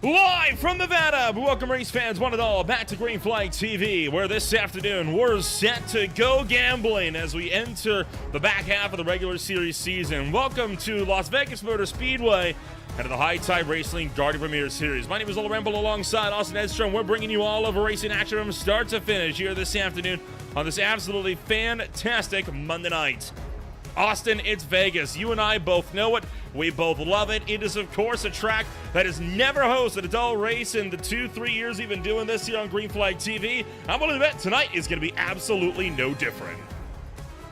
Live from Nevada, welcome race fans one and all back to Green Flag TV, where this afternoon we're set to go gambling as we enter the back half of the regular series season. Welcome to Las Vegas Motor Speedway and to the High Tide Racing Guardian Premier Series. My name is Ola Ramble alongside Austin Edstrom. We're bringing you all of racing action from start to finish here this afternoon on this absolutely fantastic Monday night. Austin, it's Vegas. You and I both know it. We both love it. It is, of course, a track that has never hosted a dull race in the 2-3 years we've been doing this here on Green Flag TV. I'm willing to bet tonight is going to be absolutely no different.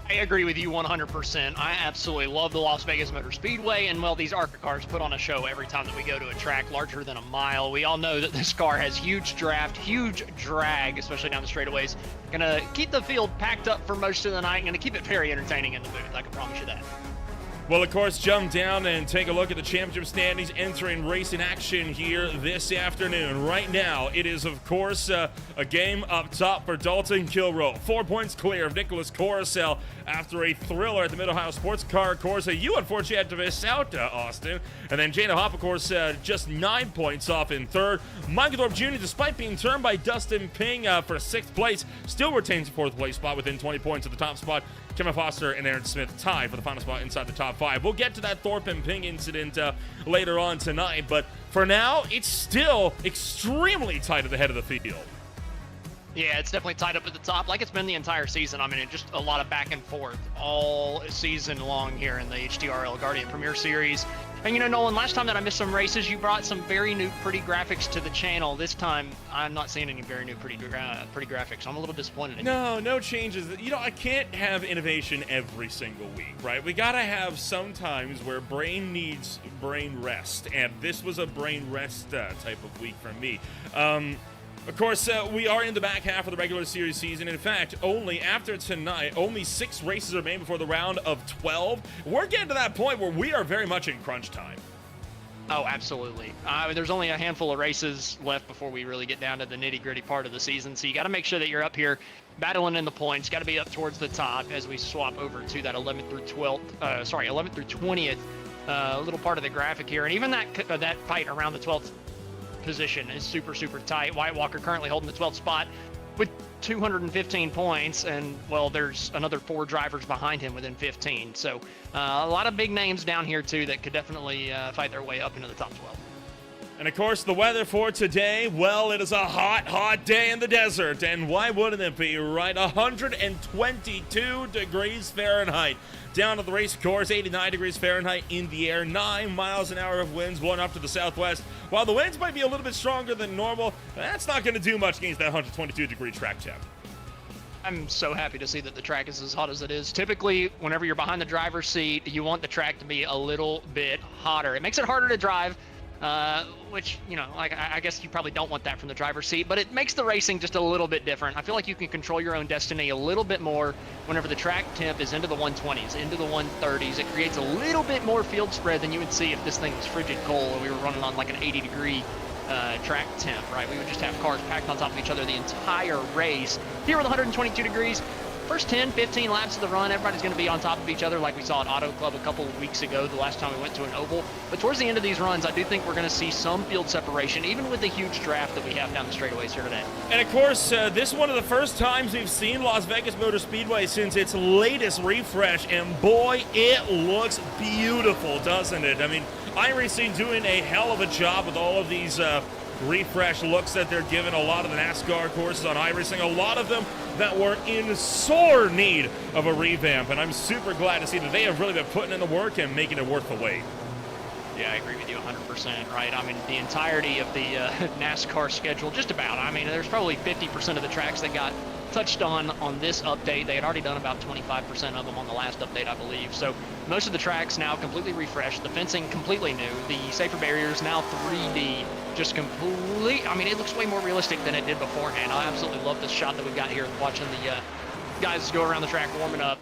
I agree with you 100%. I absolutely love the Las Vegas Motor Speedway, and well, these ARCA cars put on a show every time that we go to a track larger than a mile. We all know that this car has huge draft, huge drag, especially down the straightaways. Gonna keep the field packed up for most of the night, and gonna keep it very entertaining in the booth, I can promise you that. Well, of course, jump down and take a look at the championship standings entering racing action here this afternoon. Right now, it is, of course, a game up top for Dalton Kilroe. 4 points clear of Nicholas Coruscant after a thriller at the Mid-Ohio Sports Car Course. You, unfortunately, had to miss out, Austin. And then Jana Hopp, of course, just 9 points off in third. Michael Thorpe Jr., despite being turned by Dustin Ping for sixth place, still retains the fourth place spot within 20 points of the top spot. Kevin Foster and Aaron Smith tied for the final spot inside the top five. We'll get to that Thorpe and Ping incident later on tonight, but for now, it's still extremely tight at the head of the field. Yeah, it's definitely tied up at the top, like it's been the entire season. I mean, it's just a lot of back and forth all season long here in the HTRL Guardian Premier Series. And you know, Nolan, last time that I missed some races, you brought some very new pretty graphics to the channel. This time, I'm not seeing any very new pretty graphics. I'm a little disappointed in you. No changes. You know, I can't have innovation every single week, right? We gotta have some times where brain needs brain rest, and this was a brain rest type of week for me. Of course, we are in the back half of the regular series season. In fact, only after tonight, only 6 races remain before the round of 12. We're getting to that point where we are very much in crunch time. Oh, absolutely. There's only a handful of races left before we really get down to the nitty-gritty part of the season, so you got to make sure that you're up here battling in the points. Got to be up towards the top as we swap over to that 11th through 20th little part of the graphic here, and even that fight around the 12th position is super tight. White Walker currently holding the 12th spot with 215 points, and well, there's another 4 drivers behind him within 15. So a lot of big names down here too that could definitely fight their way up into the top 12. And of course, the weather for today, well, it is a hot day in the desert, and why wouldn't it be, right? 122 degrees Fahrenheit down at the race course, 89 degrees Fahrenheit in the air, 9 miles an hour of winds blowing up to the southwest. While the winds might be a little bit stronger than normal, that's not going to do much against that 122 degree track temp. I'm so happy to see that the track is as hot as it is. Typically, whenever you're behind the driver's seat, you want the track to be a little bit hotter. It makes it harder to drive, which, you know, like I guess you probably don't want that from the driver's seat, but it makes the racing just a little bit different. I feel like you can control your own destiny a little bit more whenever the track temp is into the 120s, into the 130s. It creates a little bit more field spread than you would see if this thing was frigid cold and we were running on like an 80-degree track temp, right? We would just have cars packed on top of each other the entire race. Here with 122 degrees, first 10, 15 laps of the run, everybody's going to be on top of each other like we saw at Auto Club a couple of weeks ago, the last time we went to an oval. But towards the end of these runs, I do think we're going to see some field separation, even with the huge draft that we have down the straightaways here today. And of course, this is one of the first times we've seen Las Vegas Motor Speedway since its latest refresh, and boy, it looks beautiful, doesn't it? I mean, iRacing doing a hell of a job with all of these refresh looks that they're giving a lot of the NASCAR courses on iRacing, a lot of them that were in sore need of a revamp, and I'm super glad to see that they have really been putting in the work and making it worth the wait. Yeah, I agree with you 100%, right? I mean, the entirety of the NASCAR schedule, just about. I mean, there's probably 50% of the tracks that got touched on this update. They had already done about 25% of them on the last update, I believe. So most of the tracks now completely refreshed. The fencing completely new. The safer barriers now 3D. Just complete. I mean, it looks way more realistic than it did beforehand. I absolutely love this shot that we got here watching the guys go around the track warming up.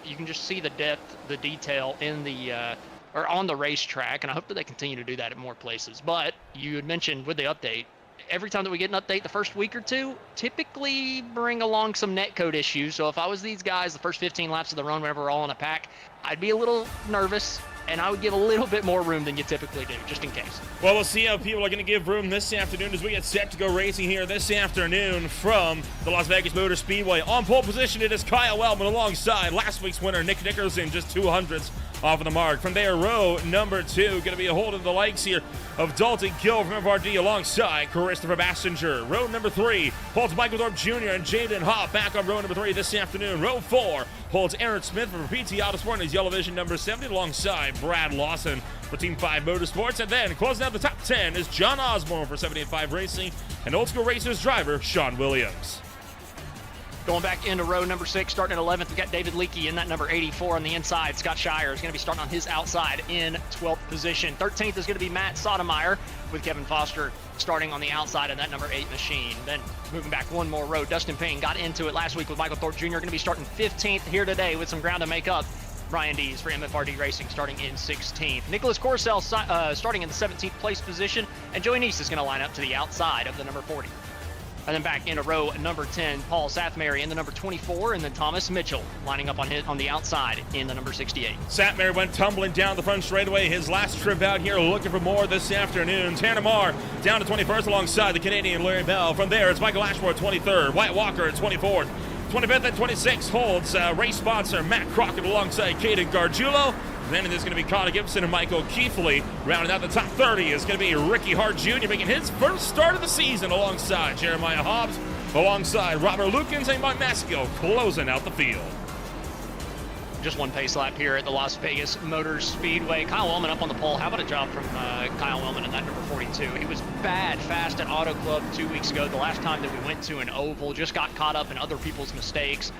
You can just see the depth, the detail in the or on the racetrack, and I hope that they continue to do that at more places. But you had mentioned with the update, every time that we get an update the first week or two, typically bring along some netcode issues. So if I was these guys, the first 15 laps of the run, whenever we're all in a pack, I'd be a little nervous. and I would give a little bit more room than you typically do, just in case. Well, we'll see how people are going to give room this afternoon as we get set to go racing here this afternoon from the Las Vegas Motor Speedway. On pole position, it is Kyle Wellman alongside last week's winner, Nick Nickerson, just 200ths off of the mark. From there, row number 2, going to be a hold of the likes here of Dalton Gill from FRD alongside Christopher Bassinger. Row number 3 holds Michael Thorpe Jr. and Jaden Hopp back on row number 3 this afternoon. Row 4 holds Aaron Smith from PT Autosport in his Yellow Vision number 70 alongside Brad Lawson for Team 5 Motorsports. And then closing out the top 10 is John Osborne for 78.5 Racing and Old School Racers driver Sean Williams. Going back into row number 6, starting at 11th, we've got David Leakey in that number 84 on the inside. Scott Shire is going to be starting on his outside in 12th position. 13th is going to be Matt Sotomayor with Kevin Foster starting on the outside of that number 8 machine. Then moving back one more row, Dustin Payne got into it last week with Michael Thorpe Jr. Going to be starting 15th here today with some ground to make up. Brian Dees for MFRD Racing starting in 16th. Nicholas Corcel starting in the 17th place position, and Joey Neese is going to line up to the outside of the number 40. And then back into row number 10, Paul Sathmary in the number 24, and then Thomas Mitchell lining up on the outside in the number 68. Sathmary went tumbling down the front straightaway. His last trip out here looking for more this afternoon. Tanner Marr down to 21st alongside the Canadian Larry Bell. From there, it's Michael Ashmore 23rd, Wyatt Walker at 24th. 25th and 26th holds race sponsor Matt Crockett alongside Caden Gargiulo. Then there's going to be Connor Gibson and Michael Keithley. Rounding out the top 30 is going to be Ricky Hart Jr. making his first start of the season alongside Jeremiah Hobbs, alongside Robert Lukens and Mike Masco closing out the field. Just one pace lap here at the Las Vegas Motor Speedway. Kyle Wellman up on the pole. How about a job from Kyle Wellman in that number 42? He was bad fast at Auto Club 2 weeks ago. The last time that we went to an oval, just got caught up in other people's mistakes.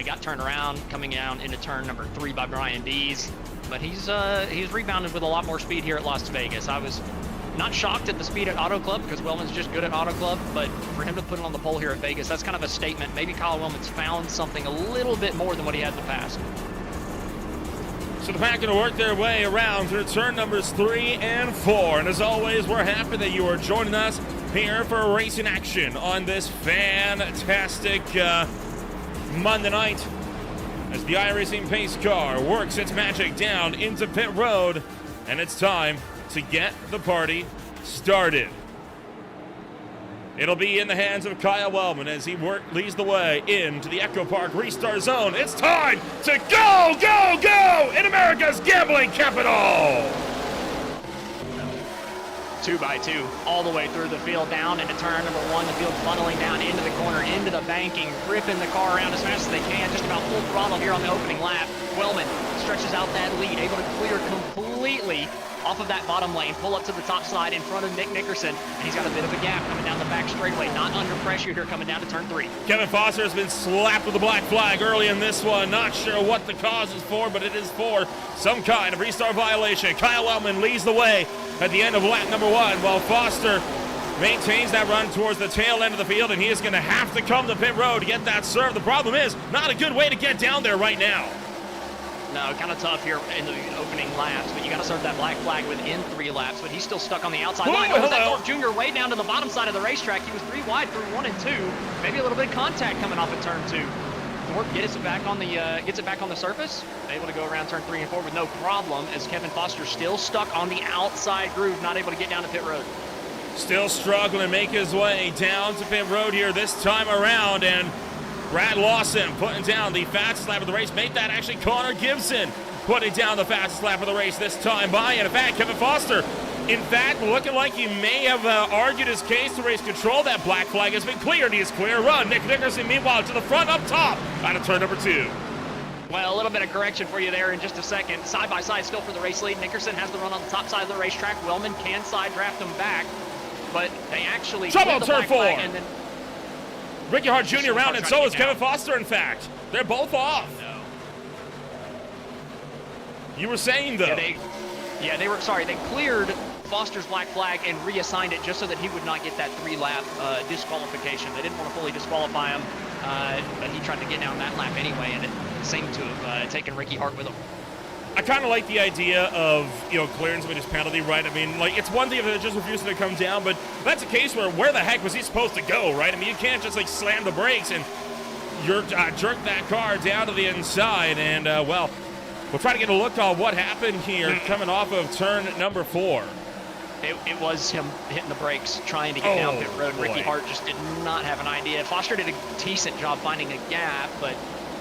Got turned around coming down into turn number 3 by Brian Dees. But he's rebounded with a lot more speed here at Las Vegas. I was not shocked at the speed at Auto Club because Wellman's just good at Auto Club, but for him to put it on the pole here at Vegas, that's kind of a statement. Maybe Kyle Wellman's found something a little bit more than what he had in the past. So the pack going to work their way around through turn numbers 3 and 4. And as always, we're happy that you are joining us here for racing action on this fantastic Monday night as the iRacing pace car works its magic down into pit road. And it's time to get the party started. It'll be in the hands of Kyle Wellman as he leads the way into the Echo Park restart zone. It's time to go, go, go in America's gambling capital. 2 by 2 all the way through the field, down into turn number 1. The field funneling down into the corner, into the banking, ripping the car around as fast as they can, just about full throttle here on the opening lap. Wellman stretches out that lead, able to clear completely off of that bottom lane, pull up to the top side in front of Nick Nickerson, and he's got a bit of a gap coming down the back straightaway, not under pressure here coming down to turn 3. Kevin Foster has been slapped with a black flag early in this one. Not sure what the cause is for, but it is for some kind of restart violation. Kyle Wellman leads the way at the end of lap number 1, while Foster maintains that run towards the tail end of the field, and he is going to have to come to pit road to get that serve. The problem is, not a good way to get down there right now. No, kind of tough here in the opening laps, but you got to serve that black flag within 3 laps, but he's still stuck on the outside line. Oh, that Thorpe Jr. way down to the bottom side of the racetrack. He was 3 wide through 1 and 2. Maybe a little bit of contact coming off at turn 2. Thorpe gets it back on the surface, able to go around turn 3 and 4 with no problem, as Kevin Foster still stuck on the outside groove, not able to get down to pit road. Still struggling to make his way down to pit road here this time around, and Brad Lawson putting down the fastest lap of the race. Make that actually Connor Gibson putting down the fastest lap of the race this time by. And in fact, Kevin Foster, in fact, looking like he may have argued his case to race control. That black flag has been cleared. He is clear run. Nick Nickerson, meanwhile, to the front up top out of turn number 2. Well, a little bit of correction for you there in just a second. Side by side still for the race lead. Nickerson has the run on the top side of the racetrack. Wellman can side draft him back, but they actually trouble on turn 4. And then Ricky Hart Jr. around, and so is Kevin Foster, in fact. They're both off. No. You were saying, though. They cleared Foster's black flag and reassigned it just so that he would not get that 3-lap disqualification. They didn't want to fully disqualify him, but he tried to get down that lap anyway, and it seemed to have taken Ricky Hart with him. I kind of like the idea of, clearing somebody's penalty, right? I mean, like, it's one thing if they're just refusing to come down, but that's a case where the heck was he supposed to go, right? I mean, you can't just, slam the brakes and jerk that car down to the inside, and, We'll try to get a look on what happened here coming off of turn number 4. It was him hitting the brakes, trying to get down pit road. Boy. Ricky Hart just did not have an idea. Foster did a decent job finding a gap, but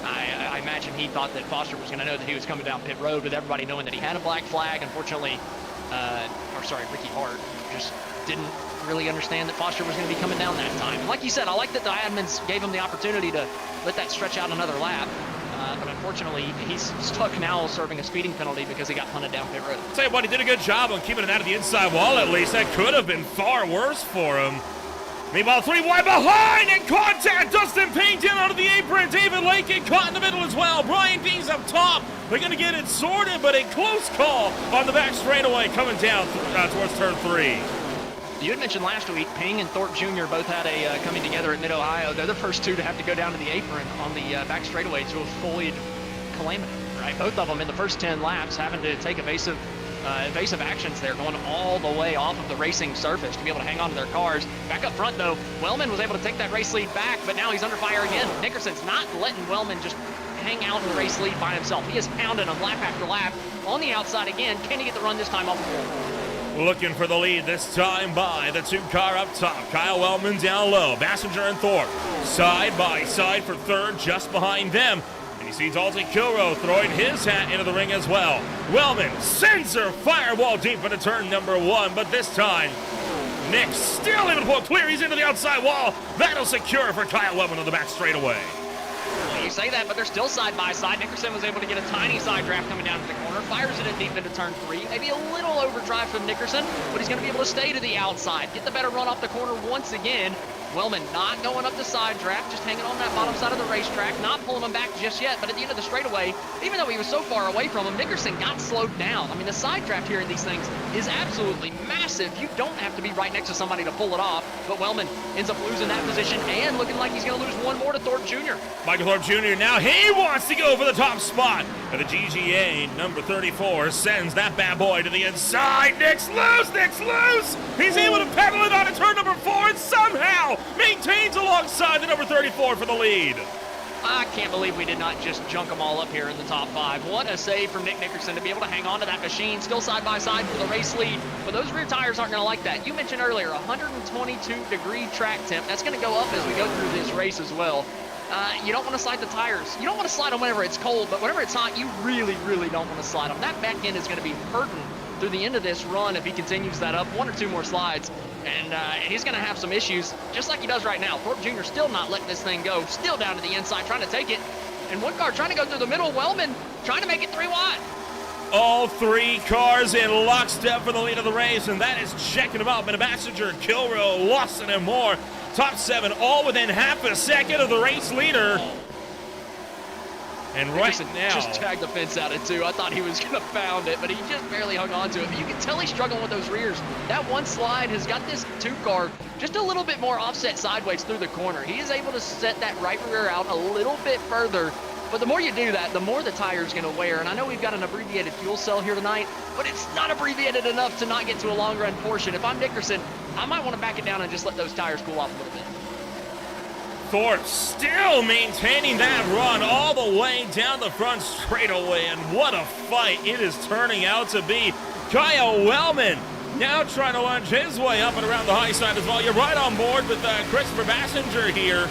I imagine he thought that Foster was going to know that he was coming down pit road with everybody knowing that he had a black flag. Unfortunately, Ricky Hart just didn't really understand that Foster was going to be coming down that time. And like you said, I like that the admins gave him the opportunity to let that stretch out another lap. But unfortunately, he's stuck now serving a speeding penalty because he got punted down pit road. Tell you what, he did a good job on keeping it out of the inside wall at least. That could have been far worse for him. Meanwhile, 3 wide behind and contact. Dustin Payne down onto the apron. David Lake get caught in the middle as well. Brian Dean's up top. They're going to get it sorted, but a close call on the back straightaway coming down towards turn 3. You had mentioned last week, Ping and Thorpe Jr. both had a coming together at Mid-Ohio. They're the first two to have to go down to the apron on the back straightaway to avoid calamity, right? Both of them in the first 10 laps having to take evasive actions there, going all the way off of the racing surface to be able to hang on to their cars. Back up front, though, Wellman was able to take that race lead back, but now he's under fire again. Nickerson's not letting Wellman just hang out in the race lead by himself. He is pounding him lap after lap on the outside again. Can he get the run this time off the wall? Looking for the lead this time by the 2 car up top. Kyle Wellman down low. Bassinger and Thorpe side by side for third, just behind them. And you see Dalton Kilrow throwing his hat into the ring as well. Wellman sends her firewall deep into turn number 1, but this time Nick still able to pull clear. He's into the outside wall. That'll secure for Kyle Wellman on the back straightaway. You say that, but they're still side by side. Nickerson was able to get a tiny side draft coming down to the corner, fires it in deep into turn 3. Maybe a little overdrive from Nickerson, but he's going to be able to stay to the outside, get the better run off the corner once again. Wellman not going up the side draft, just hanging on that bottom side of the racetrack, not pulling him back just yet, but at the end of the straightaway, even though he was so far away from him, Nickerson got slowed down. I mean, the side draft here in these things is absolutely massive. You don't have to be right next to somebody to pull it off, but Wellman ends up losing that position and looking like he's going to lose one more to Thorpe Jr. Michael Thorpe Jr. now, he wants to go for the top spot. And the GGA, number 34, sends that bad boy to the inside. Nick's loose. He's able to pedal it on to turn number 4 and somehow maintains alongside the number 34 for the lead. I can't believe we did not just junk them all up here in the top 5. What a save from Nick Nickerson to be able to hang on to that machine, still side by side for the race lead. But those rear tires aren't going to like that. You mentioned earlier, 122-degree track temp. That's going to go up as we go through this race as well. You don't want to slide the tires. You don't want to slide them whenever it's cold, but whenever it's hot, you really, really don't want to slide them. That back end is going to be hurting through the end of this run if he continues that up. 1 or 2 more slides, and he's going to have some issues, just like he does right now. Thorpe Jr. still not letting this thing go, still down to the inside, trying to take it. And one car trying to go through the middle. Wellman trying to make it 3 wide. All 3 cars in lockstep for the lead of the race, and that is checking them out. Bassinger, Kilrow, Lawson, and more. Top 7, all within half a second of the race leader. And right now, just tagged the fence out at 2. I thought he was going to pound it, but he just barely hung on to it. But you can tell he's struggling with those rears. That one slide has got this 2 car just a little bit more offset sideways through the corner. He is able to set that right rear out a little bit further. But the more you do that, the more the tire is going to wear. And I know we've got an abbreviated fuel cell here tonight, but it's not abbreviated enough to not get to a long run portion. If I'm Nickerson, I might want to back it down and just let those tires cool off a little bit. Thorpe still maintaining that run all the way down the front straightaway, and what a fight it is turning out to be. Kyle Wellman now trying to lunge his way up and around the high side as well. You're right on board with Christopher Bassinger here,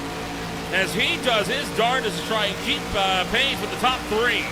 as he does his darndest to try and keep pace with the top 3.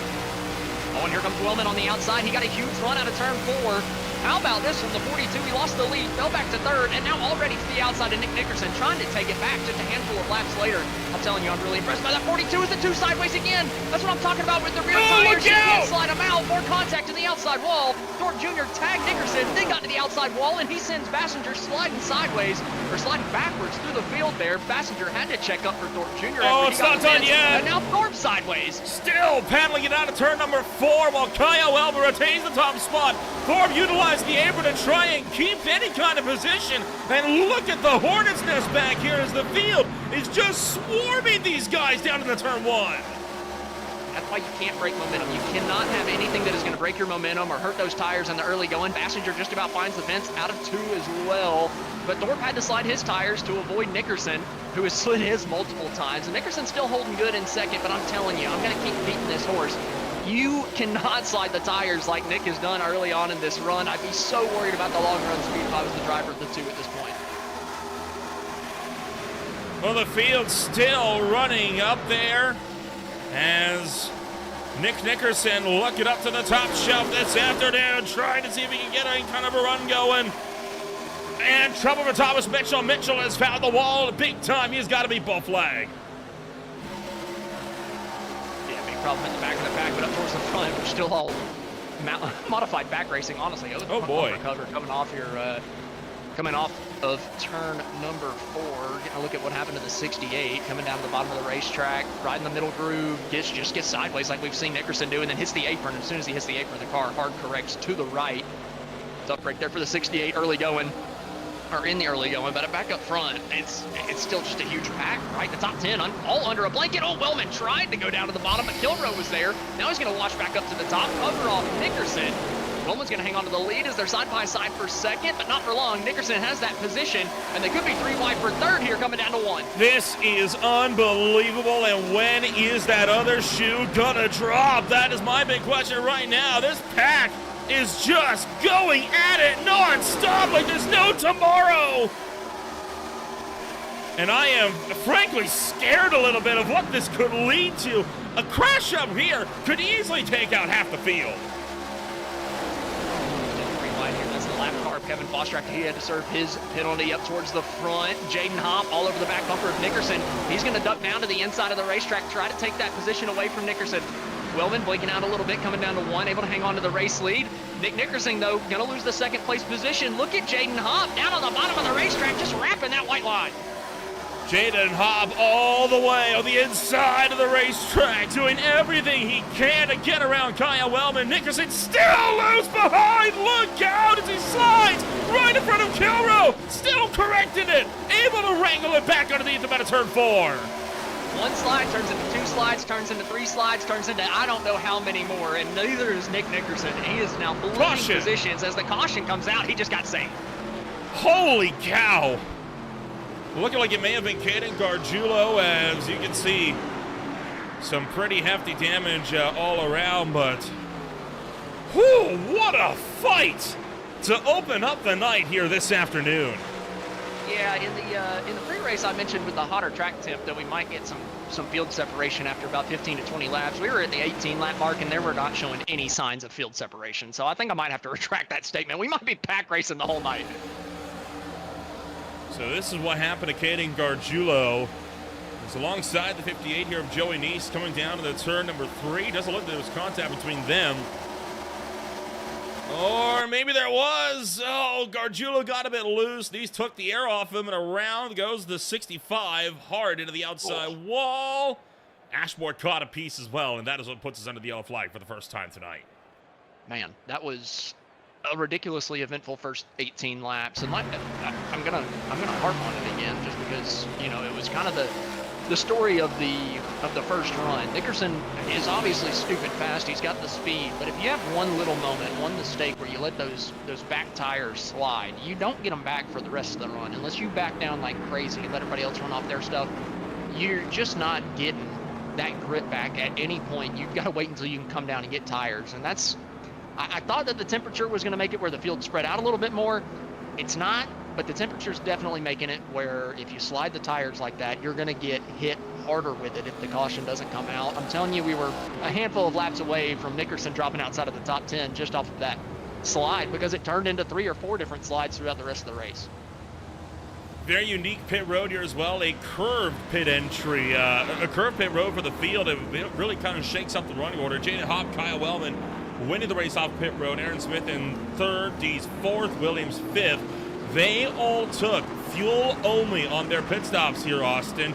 Oh, and here comes Wellman on the outside. He got a huge run out of turn 4. How about this from the 42? He lost the lead, fell back to 3rd, and now already to the outside of Nick Nickerson, trying to take it back just a handful of laps later. I'm telling you, I'm really impressed by that 42 as the 2 sideways again. That's what I'm talking about with the rear tires. You can't slide them out. More contact to the outside wall. Thorpe Jr. tagged Nickerson, then got to the outside wall, and he sends Bassinger sliding sideways, or sliding backwards through the field there. Bassinger had to check up for Thorpe Jr. Oh, it's not done yet. And now Thorpe sideways. Still paddling it out of turn number 4 while Kyle Wellman retains the top spot. Thorpe utilized the apron to try and keep any kind of position. And look at the hornet's nest back here as the field is just swarming these guys down to the turn 1. That's why you can't break momentum. You cannot have anything that is going to break your momentum or hurt those tires in the early going. Bassinger just about finds the fence out of 2 as well. But Thorpe had to slide his tires to avoid Nickerson, who has slid his multiple times. And Nickerson's still holding good in second, but I'm telling you, I'm going to keep beating this horse. You cannot slide the tires like Nick has done early on in this run. I'd be so worried about the long run speed if I was the driver of the two at this point. Well, the field's still running up there as Nick Nickerson looking up to the top shelf this afternoon, trying to see if he can get any kind of a run going. And trouble for Thomas Mitchell. Mitchell has found the wall big time. He's got to be bull flag. Yeah, big problem at the back of the pack, but up towards the front, we're still all modified back racing, honestly. Oh boy. Cover coming off your, coming off of turn number 4. Getting a look at what happened to the 68, coming down to the bottom of the racetrack, right in the middle groove, just gets sideways like we've seen Nickerson do, and then hits the apron. As soon as he hits the apron, the car hard corrects to the right. It's up right there for the 68 early going. Or in the early going, but back up front, it's still just a huge pack, right? The top 10 all under a blanket. Oh, Wellman tried to go down to the bottom, but Kilrow was there. Now he's going to wash back up to the top, cover off Nickerson. Wellman's going to hang on to the lead as they're side by side for second, but not for long. Nickerson has that position, and they could be 3 wide for third here, coming down to 1. This is unbelievable, and when is that other shoe gonna drop? That is my big question right now. This pack is just going at it non-stop like there's no tomorrow. And I am frankly scared a little bit of what this could lead to. A crash up here could easily take out half the field. That's the lap car. Kevin Foster, he had to serve his penalty up towards the front. Jaden Hopp all over the back bumper of Nickerson. He's going to duck down to the inside of the racetrack, try to take that position away from Nickerson. Wellman blinking out a little bit, coming down to 1, able to hang on to the race lead. Nick Nickerson, though, going to lose the second place position. Look at Jaden Hobb down on the bottom of the racetrack, just wrapping that white line. Jaden Hobb all the way on the inside of the racetrack, doing everything he can to get around Kyle Wellman. Nickerson still loose behind. Look out as he slides right in front of Kilrow. Still correcting it, able to wrangle it back underneath him out of turn 4. 1 slide turns into 2 slides, turns into 3 slides, turns into I don't know how many more, and neither is Nick Nickerson. He is now blowing positions. As the caution comes out, he just got saved. Holy cow. Looking like it may have been Caden Gargiulo, as you can see some pretty hefty damage all around, but whew, what a fight to open up the night here this afternoon. Yeah, in the pre-race I mentioned with the hotter track temp that we might get some field separation after about 15 to 20 laps. We were at the 18 lap mark and they were not showing any signs of field separation. So I think I might have to retract that statement. We might be pack racing the whole night. So this is what happened to Caden Gargiulo. It's alongside the 58 here of Joey Neese coming down to the turn number 3. Doesn't look like there was contact between them. Or maybe there was. Oh, Gargiulo got a bit loose. These took the air off him, and around goes the 65 hard into the outside wall. Ashmore caught a piece as well, and that is what puts us under the yellow flag for the first time tonight. Man, that was a ridiculously eventful first 18 laps, and like I'm gonna harp on it again just because it was kind of the story of the first run. Nickerson is obviously stupid fast. He's got the speed, but if you have one little moment, one mistake where you let those back tires slide, you don't get them back for the rest of the run. Unless you back down like crazy and let everybody else run off their stuff, you're just not getting that grip back at any point. You've got to wait until you can come down and get tires, and that's. I thought that the temperature was going to make it where the field spread out a little bit more. It's not. But the temperature's definitely making it where if you slide the tires like that, you're going to get hit harder with it if the caution doesn't come out. I'm telling you, we were a handful of laps away from Nickerson dropping outside of the top 10 just off of that slide because it turned into 3 or 4 different slides throughout the rest of the race. Very unique pit road here as well, a curved pit entry, a curved pit road for the field. It really kind of shakes up the running order. Jaden Hopp, Kyle Wellman winning the race off pit road. Aaron Smith in 3rd, Dees 4th, Williams 5th. They all took fuel only on their pit stops here, Austin.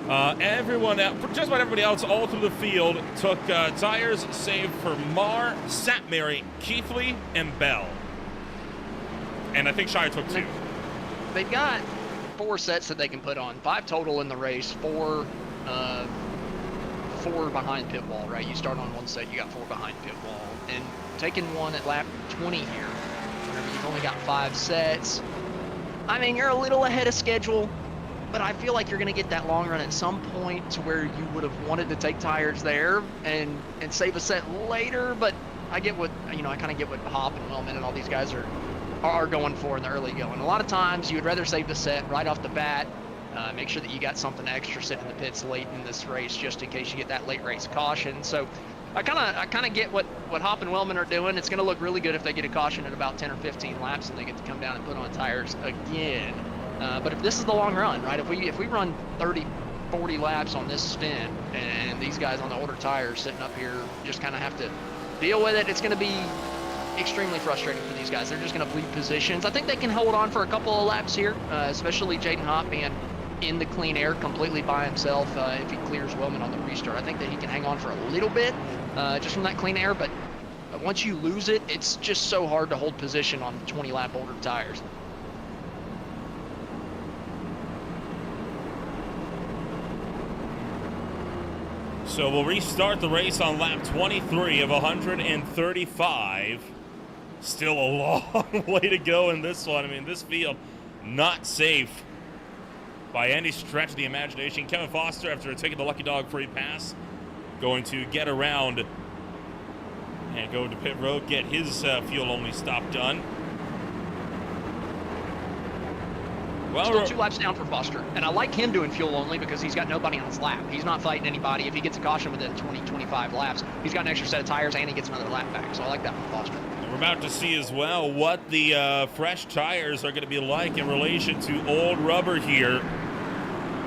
Everyone, just about everybody else all through the field took tires save for Marr, Satmary, Keithley, and Bell. And I think Shire took 2. They've got 4 sets that they can put on. 5 total in the race, 4 behind pit wall, right? You start on one set, you got 4 behind pit wall. And taking one at lap 20 here, whenever you've only got 5 sets, I mean, you're a little ahead of schedule, but I feel like you're going to get that long run at some point to where you would have wanted to take tires there and save a set later. But I get what, you know, I kind of get what Hop and Wellman and all these guys are going for in the early going. A lot of times you would rather save the set right off the bat, make sure that you got something extra sitting in the pits late in this race just in case you get that late race caution. So I kind of get what Hop and Wellman are doing. It's going to look really good if they get a caution at about 10 or 15 laps and they get to come down and put on tires again. But if this is the long run, right? If we run 30, 40 laps on this stint and these guys on the older tires sitting up here just kind of have to deal with it, it's going to be extremely frustrating for these guys. They're just going to bleed positions. I think they can hold on for a couple of laps here, especially Jaden Hop being in the clean air completely by himself. If he clears Wellman on the restart, I think that he can hang on for a little bit just from that clean air. But once you lose it, it's just so hard to hold position on 20 lap older tires. So we'll restart the race on lap 23 of 135. Still a long way to go in this one. I mean, this field not safe by any stretch of the imagination. Kevin Foster, after taking the lucky dog free pass, going to get around and go to pit road, get his fuel-only stop done. Well, still 2 laps down for Foster, and I like him doing fuel only because he's got nobody on his lap. He's not fighting anybody. If he gets a caution within 20, 25 laps, he's got an extra set of tires and he gets another lap back. So I like that from Foster. We're about to see as well what the fresh tires are going to be like in relation to old rubber here,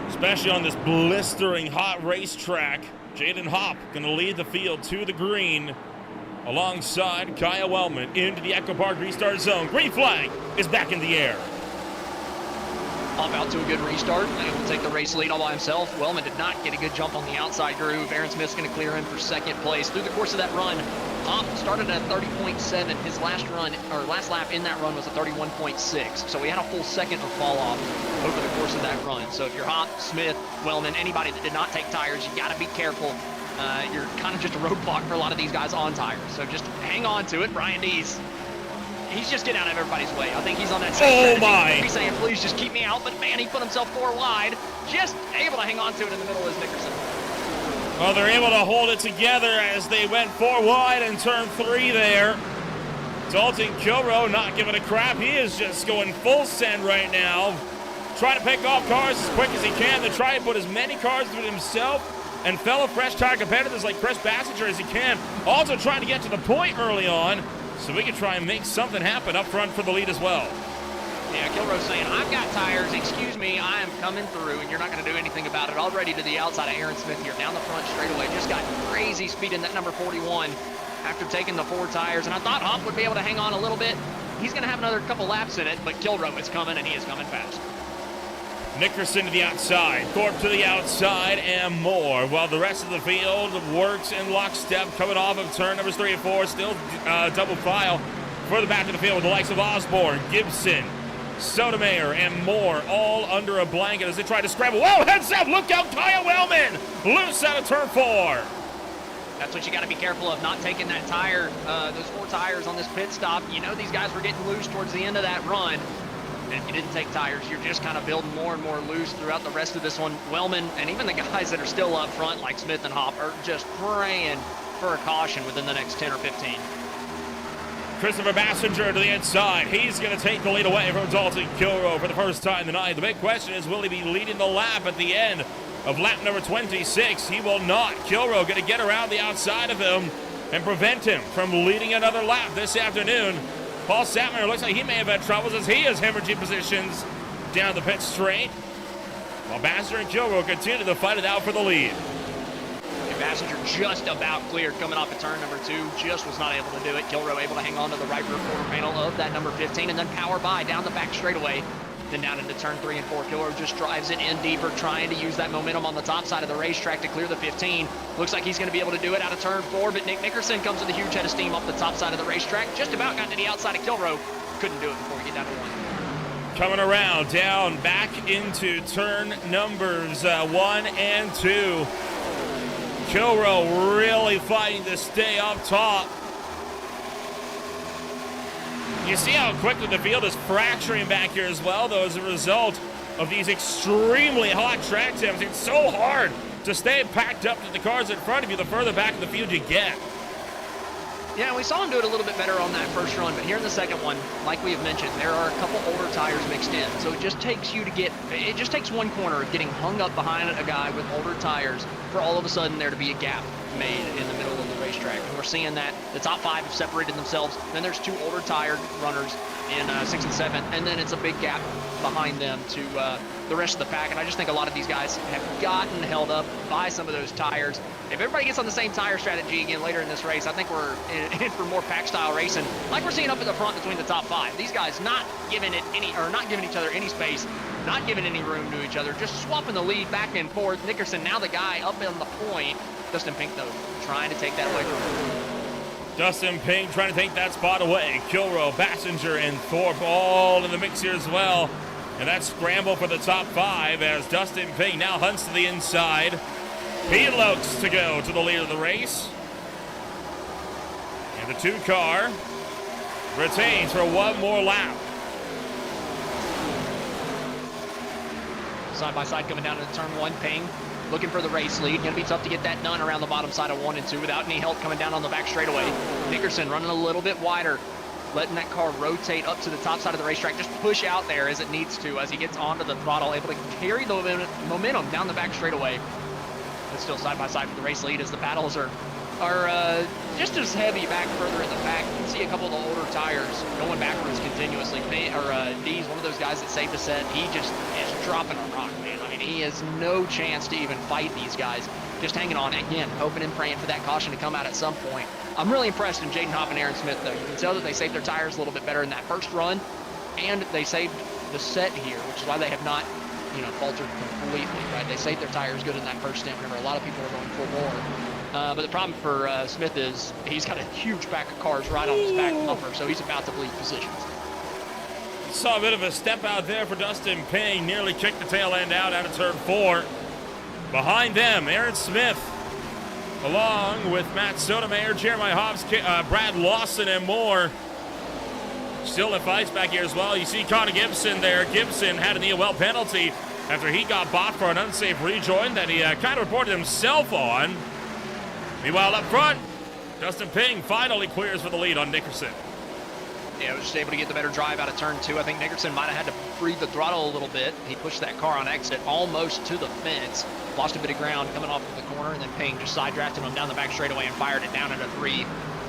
especially on this blistering hot racetrack. Jaden Hop going to lead the field to the green alongside Kyle Wellman into the Echo Park restart zone. Green flag is back in the air. Hop out to a good restart, and able to take the race lead all by himself. Wellman did not get a good jump on the outside groove. Aaron Smith's going to clear him for second place. Through the course of that run, Hop started at 30.7. His last lap in that run was a 31.6. So we had a full second of fall off over the course of that run. So if you're Hop, Smith, Wellman, anybody that did not take tires, you got to be careful. You're kind of just a roadblock for a lot of these guys on tires. So just hang on to it. Brian Dees, he's just getting out of everybody's way. I think he's on that same strategy. He's saying, please just keep me out. But man, he put himself 4 wide. Just able to hang on to it in the middle as Nickerson. Well, they're able to hold it together as they went 4 wide in turn 3 there. Dalton Kilroe not giving a crap. He is just going full send right now. Trying to pick off cars as quick as he can to try and put as many cars with himself and fellow fresh tire competitors like Chris Bassinger as he can. Also trying to get to the point early on, so we can try and make something happen up front for the lead as well. Yeah, Kilroe's saying, I've got tires, excuse me, I am coming through, and you're not going to do anything about it. Already to the outside of Aaron Smith here, down the front straightaway. Just got crazy speed in that number 41 after taking the 4 tires, and I thought Hop would be able to hang on a little bit. He's going to have another couple laps in it, but Kilroe is coming, and he is coming fast. Nickerson to the outside, Thorpe to the outside, and more. While the rest of the field works in lockstep, coming off of turn numbers 3 and 4, still double file further back to the field with the likes of Osborne, Gibson, Sotomayor, and more, all under a blanket as they try to scramble. Whoa, heads up, look out, Kyle Wellman, loose out of turn 4. That's what you got to be careful of, not taking that tire, those 4 tires on this pit stop. You know these guys were getting loose towards the end of that run. And if you didn't take tires, you're just kind of building more and more loose throughout the rest of this one. Wellman and even the guys that are still up front, like Smith and Hop, are just praying for a caution within the next 10 or 15. Christopher Bassinger to the inside. He's going to take the lead away from Dalton Kilroe for the first time tonight. The big question is, will he be leading the lap at the end of lap number 26? He will not. Kilroe going to get around the outside of him and prevent him from leading another lap this afternoon. Paul Satmer looks like he may have had troubles as he is hemorrhaging positions down the pit straight, while Bassinger and Kilroe continue to fight it out for the lead. And Bassinger just about cleared coming off of turn number 2, just was not able to do it. Kilroe able to hang on to the right rear quarter panel of that number 15 and then power by down the back straightaway. Then down into turn 3 and 4, Kilroe just drives it in deeper, trying to use that momentum on the top side of the racetrack to clear the 15. Looks like he's going to be able to do it out of turn 4, but Nick Nickerson comes with a huge head of steam off the top side of the racetrack. Just about got to the outside of Kilroe. Couldn't do it before we get down to 1. Coming around, down, back into turn numbers 1 and 2. Kilroe really fighting to stay up top. You see how quickly the field is fracturing back here as well, though, as a result of these extremely hot track temps. It's so hard to stay packed up to the cars in front of you the further back in the field you get. Yeah, we saw him do it a little bit better on that first run, but here in the second one, like we have mentioned, there are a couple older tires mixed in. So it just takes one corner of getting hung up behind a guy with older tires for all of a sudden there to be a gap made in the middle of the racetrack. And we're seeing that the top 5 have separated themselves. Then there's 2 older tired runners in 6 and 7, and then it's a big gap behind them to the rest of the pack. And I just think a lot of these guys have gotten held up by some of those tires. If everybody gets on the same tire strategy again later in this race, I think we're in for more pack style racing, like we're seeing up at the front between the top 5. These guys not giving each other any space, not giving any room to each other, just swapping the lead back and forth. Nickerson now the guy up on the point. Dustin Pink though trying to take that away from him. Dustin Pink trying to take that spot away. Kilroe, Bassinger, and Thorpe all in the mix here as well. And that scramble for the top 5 as Dustin Pink now hunts to the inside. He looks to go to the lead of the race. And the 2 car retains for one more lap. Side by side coming down into turn 1, Ping looking for the race lead. Gonna be tough to get that done around the bottom side of 1 and 2 without any help coming down on the back straightaway. Nickerson running a little bit wider, letting that car rotate up to the top side of the racetrack, just push out there as it needs to as he gets onto the throttle, able to carry the momentum down the back straightaway. But still side by side for the race lead as the battles are just as heavy back further in the back. You can see a couple of the older tires going backwards continuously. D's one of those guys that saved a set. He just is dropping a rock, man. I mean, he has no chance to even fight these guys. Just hanging on, again, hoping and praying for that caution to come out at some point. I'm really impressed in Jaden Hopp and Aaron Smith, though. You can tell that they saved their tires a little bit better in that first run, and they saved the set here, which is why they have not, faltered completely, right? They saved their tires good in that first stint whenever a lot of people are going full bore. But the problem for Smith is he's got a huge pack of cars right on his back bumper, so he's about to bleed positions. Saw a bit of a step out there for Dustin Ping, nearly kicked the tail end out of turn 4. Behind them, Aaron Smith, along with Matt Sotomayor, Jeremiah Hobbs, Brad Lawson, and more. Still in fights back here as well. You see Connor Gibson there. Gibson had an EOL penalty after he got bought for an unsafe rejoin that he kind of reported himself on. Meanwhile, up front, Dustin Ping finally clears for the lead on Nickerson. Yeah, was just able to get the better drive out of turn 2. I think Nickerson might have had to breathe the throttle a little bit. He pushed that car on exit almost to the fence. Lost a bit of ground coming off of the corner, and then Ping just side drafted him down the back straightaway and fired it down into 3.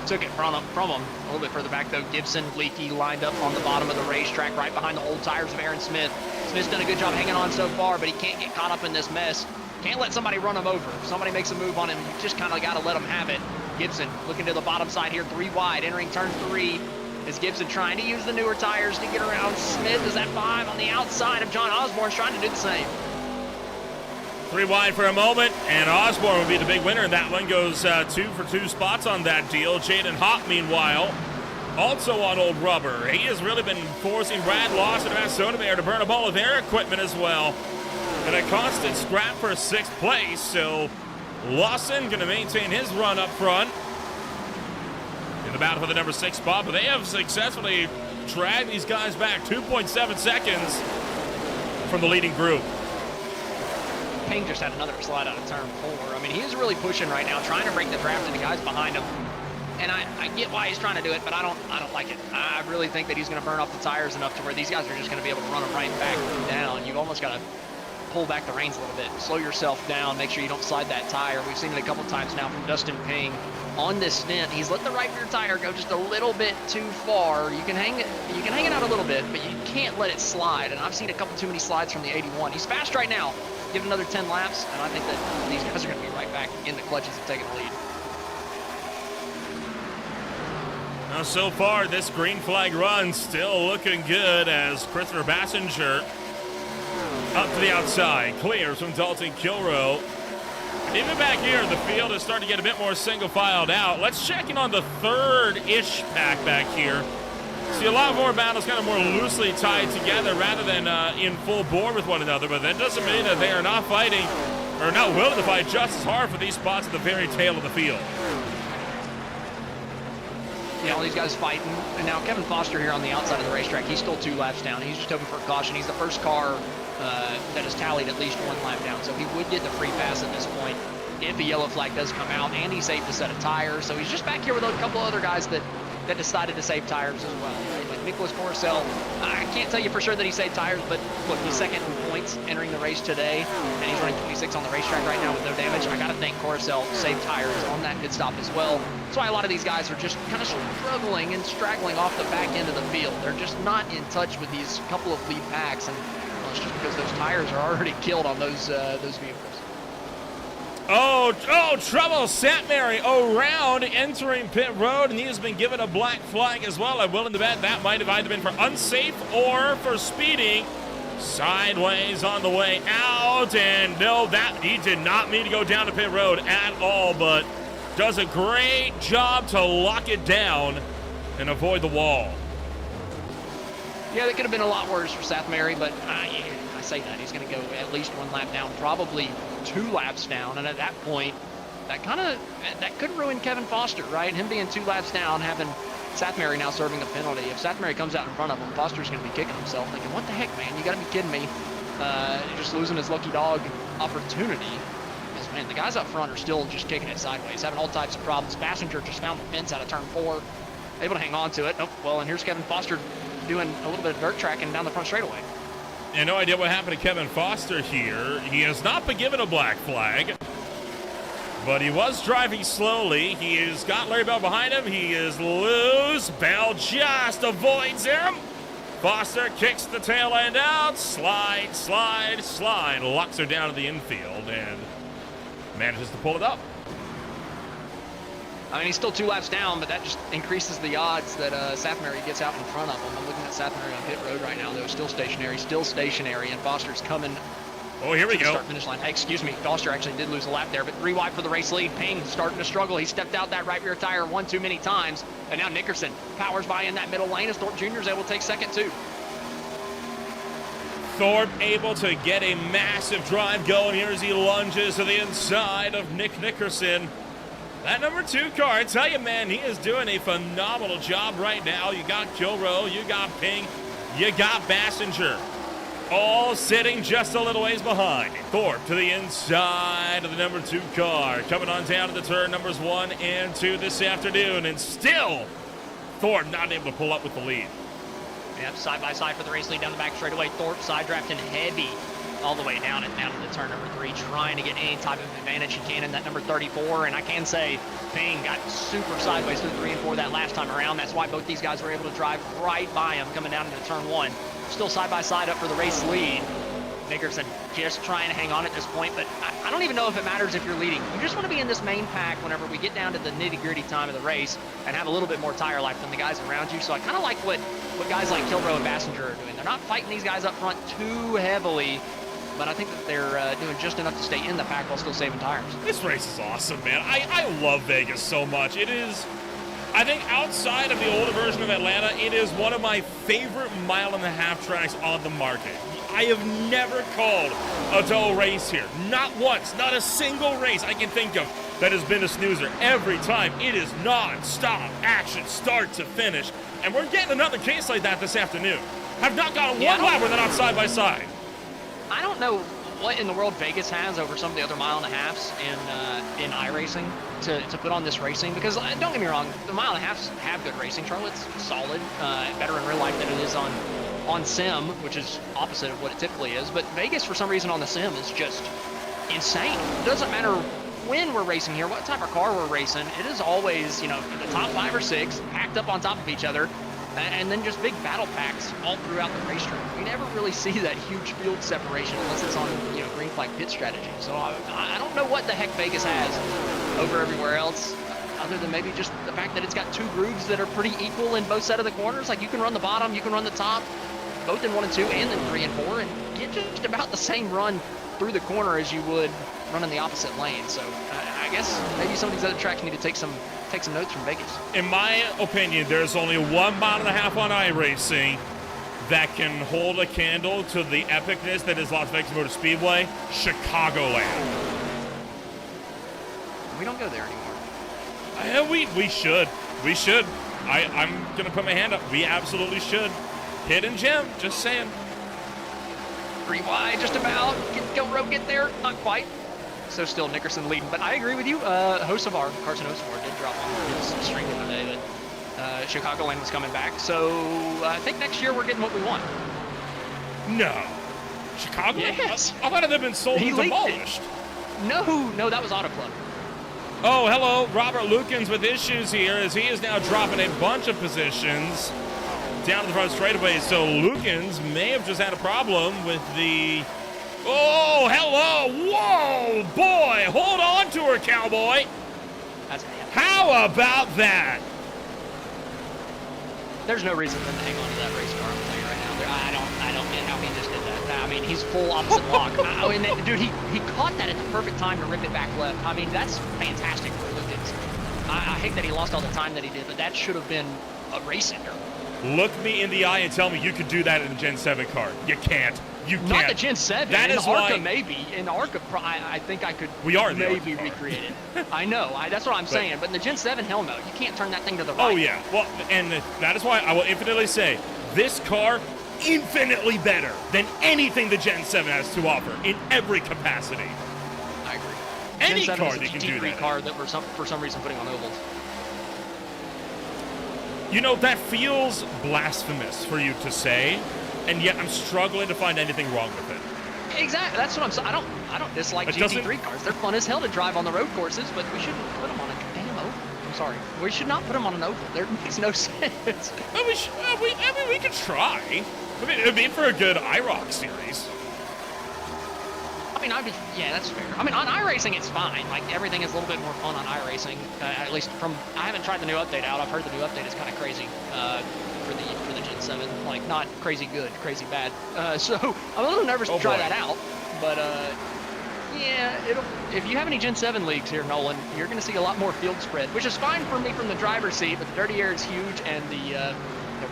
Took it from him a little bit further back, though. Gibson, Leakey lined up on the bottom of the racetrack right behind the old tires of Aaron Smith. Smith's done a good job hanging on so far, but he can't get caught up in this mess. Can't let somebody run him over. If somebody makes a move on him, you just kind of got to let him have it. Gibson looking to the bottom side here, 3 wide, entering turn 3. Is Gibson trying to use the newer tires to get around Smith? Is at 5 on the outside of John Osborne's trying to do the same. 3 wide for a moment, and Osborne would be the big winner, and that one goes 2 for 2 spots on that deal. Jaden Hopp, meanwhile, also on old rubber. He has really been forcing Brad Lawson and Matt Sotomayor to burn a ball of their equipment as well. And a constant scrap for 6th place, so Lawson going to maintain his run up front in the battle for the number 6 spot, but they have successfully dragged these guys back 2.7 seconds from the leading group. Ping just had another slide out of turn 4. I mean, he is really pushing right now, trying to break the draft of the guys behind him. And I get why he's trying to do it, but I don't like it. I really think that he's going to burn off the tires enough to where these guys are just going to be able to run them right back down. You've almost got to pull back the reins a little bit, slow yourself down, make sure you don't slide that tire. We've seen it a couple times now from Dustin Ping on this stint. He's let the right rear tire go just a little bit too far. You can hang it out a little bit, but you can't let it slide. And I've seen a couple too many slides from the 81. He's fast right now. Give him another 10 laps, and I think that these guys are going to be right back in the clutches and taking the lead. Now, so far, this green flag run still looking good as Christopher Bassinger up to the outside, clears from Dalton Kilroe. Even back here, the field is starting to get a bit more single-filed out. Let's check in on the third-ish pack back here. See a lot more battles kind of more loosely tied together rather than in full bore with one another, but that doesn't mean that they are not fighting or not willing to fight just as hard for these spots at the very tail of the field. Yeah, all these guys fighting. And now Kevin Foster here on the outside of the racetrack, he's still 2 laps down. He's just hoping for a caution. He's the first car that is tallied at least 1 lap down. So he would get the free pass at this point if a yellow flag does come out, and he saved a set of tires. So he's just back here with a couple other guys that decided to save tires as well. Right? Like Nicholas Corcel, I can't tell you for sure that he saved tires, but look, he's second in points entering the race today, and he's running 26 on the racetrack right now with no damage. I got to think Corcel saved tires on that pit stop as well. That's why a lot of these guys are just kind of struggling and straggling off the back end of the field. They're just not in touch with these couple of lead packs, and well, it's just because those tires are already killed on those vehicles. Oh, trouble. St. Mary around entering pit road, and he has been given a black flag as well. I'm willing to bet that might have either been for unsafe or for speeding. Sideways on the way out, and no, that he did not mean to go down to pit road at all, but does a great job to lock it down and avoid the wall. Yeah, that could have been a lot worse for St. Mary, but I say that. He's going to go at least 1 lap down, probably 2 laps down, and at that point, that could ruin Kevin Foster, right? Him being 2 laps down, having St. Mary now serving a penalty. If St. Mary comes out in front of him, Foster's going to be kicking himself, thinking, what the heck, man? You got to be kidding me. Just losing his lucky dog opportunity. Because, man, the guys up front are still just kicking it sideways, having all types of problems. Passenger just found the fence out of turn 4, able to hang on to it. Oh, well, and here's Kevin Foster doing a little bit of dirt tracking down the front straightaway. And no idea what happened to Kevin Foster here. He has not been given a black flag, but he was driving slowly. He has got Larry Bell behind him. He is loose. Bell just avoids him. Foster kicks the tail end out. Slide. Locks her down to the infield and manages to pull it up. I mean, he's still 2 laps down, but that just increases the odds that St. Mary gets out in front of him. I'm looking at St. Mary on pit road right now, though. Still stationary, and Foster's coming. Oh, here we go. Start-finish line. Hey, excuse me. Foster actually did lose a lap there, but 3 wide for the race lead. Payne starting to struggle. He stepped out that right rear tire 1 too many times, and now Nickerson powers by in that middle lane as Thorpe Jr. is able to take second, too. Thorpe able to get a massive drive going here as he lunges to the inside of Nick Nickerson. That number 2 car, I tell you, man, he is doing a phenomenal job right now. You got Kilroe, you got Ping, you got Bassinger, all sitting just a little ways behind. Thorpe to the inside of the number 2 car, coming on down to the turn numbers 1 and 2 this afternoon, and still Thorpe not able to pull up with the lead. Yep, side by side for the race lead down the back straightaway. Thorpe side drafting heavy all the way down to the turn number 3, trying to get any type of advantage he can in that number 34. And I can say Ping got super sideways through 3 and 4 that last time around. That's why both these guys were able to drive right by him coming down into turn 1. Still side by side up for the race lead. Nickerson just trying to hang on at this point, but I don't even know if it matters if you're leading. You just want to be in this main pack whenever we get down to the nitty-gritty time of the race and have a little bit more tire life than the guys around you. So I kind of like what guys like Kilroe and Bassinger are doing. They're not fighting these guys up front too heavily, but I think that they're doing just enough to stay in the pack while still saving tires. This race is awesome, man. I love Vegas so much. It is, I think, outside of the older version of Atlanta, it is one of my favorite mile-and-a-half tracks on the market. I have never called a dull race here. Not once, not a single race I can think of that has been a snoozer. Every time it is non-stop action, start to finish. And we're getting another case like that this afternoon. Have not gotten one lap where they're not side by side. I don't know what in the world Vegas has over some of the other mile-and-a-halfs in iRacing to put on this racing, because don't get me wrong, the mile-and-a-halfs have good racing. Charlotte's solid, better in real life than it is on sim, which is opposite of what it typically is. But Vegas, for some reason on the sim, is just insane. It doesn't matter when we're racing here, what type of car we're racing, it is always, the top 5 or 6 packed up on top of each other, and then just big battle packs all throughout the racetrack. We never really see that huge field separation unless it's on, green flag pit strategy. So I don't know what the heck Vegas has over everywhere else, other than maybe just the fact that it's got 2 grooves that are pretty equal in both sides of the corners. Like, you can run the bottom, you can run the top, both in 1 and 2, and then 3 and 4, and get just about the same run through the corner as you would run in the opposite lane. So I guess maybe some of these other tracks need to take some notes from Vegas. In my opinion, there's only 1.5 miles on iRacing that can hold a candle to the epicness that is Las Vegas Motor Speedway, Chicagoland. We don't go there anymore. We should. I'm going to put my hand up. We absolutely should. Hidden gem, just saying. Pretty wide, just about. Gilrow get there? Not quite. So still Nickerson leading. But I agree with you. Carson Hocevar did drop on his string today, but Chicagoland was coming back. So I think next year we're getting what we want. No. Chicago? Yes. I thought it had been sold and demolished. No, that was Auto Club. Oh, hello. Robert Lukens with issues here as he is now dropping a bunch of positions down to the front straightaway. So Lukens may have just had a problem with the... Oh, hello. Whoa, boy. Hold on to her, cowboy. How about that? There's no reason for him to hang on to that race car. I'm telling you right now. I don't get how he just did that. I mean, he's full opposite lock. I mean, dude, he caught that at the perfect time to rip it back left. I mean, that's fantastic for Lukens. I hate that he lost all the time that he did, but that should have been a race ender. Look me in the eye and tell me you could do that in a Gen 7 car. You can't. You can't. Not the Gen 7. That in is ARCA, why... maybe. In ARCA, I think I could maybe recreate it. I know. That's what I'm saying. But in the Gen 7 hell no. You can't turn that thing to the right. Oh, yeah. Well, and that is why I will infinitely say this car infinitely better than anything the Gen 7 has to offer in every capacity. I agree. Any Gen 7 car is a that can do GT3 that. car that we're for some reason putting on ovals. You know, that feels blasphemous for you to say, and yet I'm struggling to find anything wrong with it. Exactly. That's what I'm saying. I don't dislike GT3 cars. They're fun as hell to drive on the road courses, but we shouldn't put them on a damn oval. I'm sorry. We should not put them on an oval. There makes no sense. We could try. I mean, it would be for a good IROC series. I mean, yeah, that's fair. I mean, on iRacing, it's fine. Like, everything is a little bit more fun on iRacing. At least I haven't tried the new update out. I've heard the new update is kind of crazy for the Gen 7. Like, not crazy good, crazy bad. So I'm a little nervous to try that out. But yeah, if you have any Gen 7 leagues here, Nolan, you're going to see a lot more field spread, which is fine for me from the driver's seat. But the dirty air is huge, and the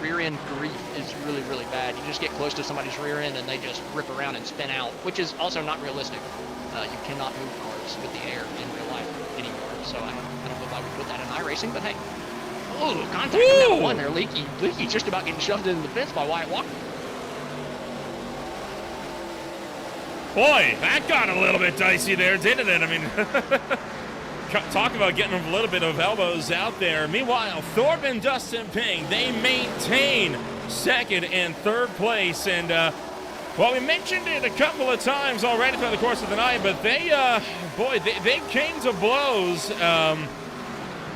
rear end grief is really, really bad. You just get close to somebody's rear end and they just rip around and spin out, which is also not realistic. You cannot move cars with the air in real life anymore. So I don't know why we put that in iRacing, but hey. Oh, contact on that one there. Leaky just about getting shoved into the fence by Wyatt Walker. Boy, that got a little bit dicey there, didn't it? I mean, talk about getting a little bit of elbows out there. Meanwhile, Thorpe and Dustin Ping, they maintain second and third place. And, well, we mentioned it a couple of times already throughout the course of the night, but they came to blows.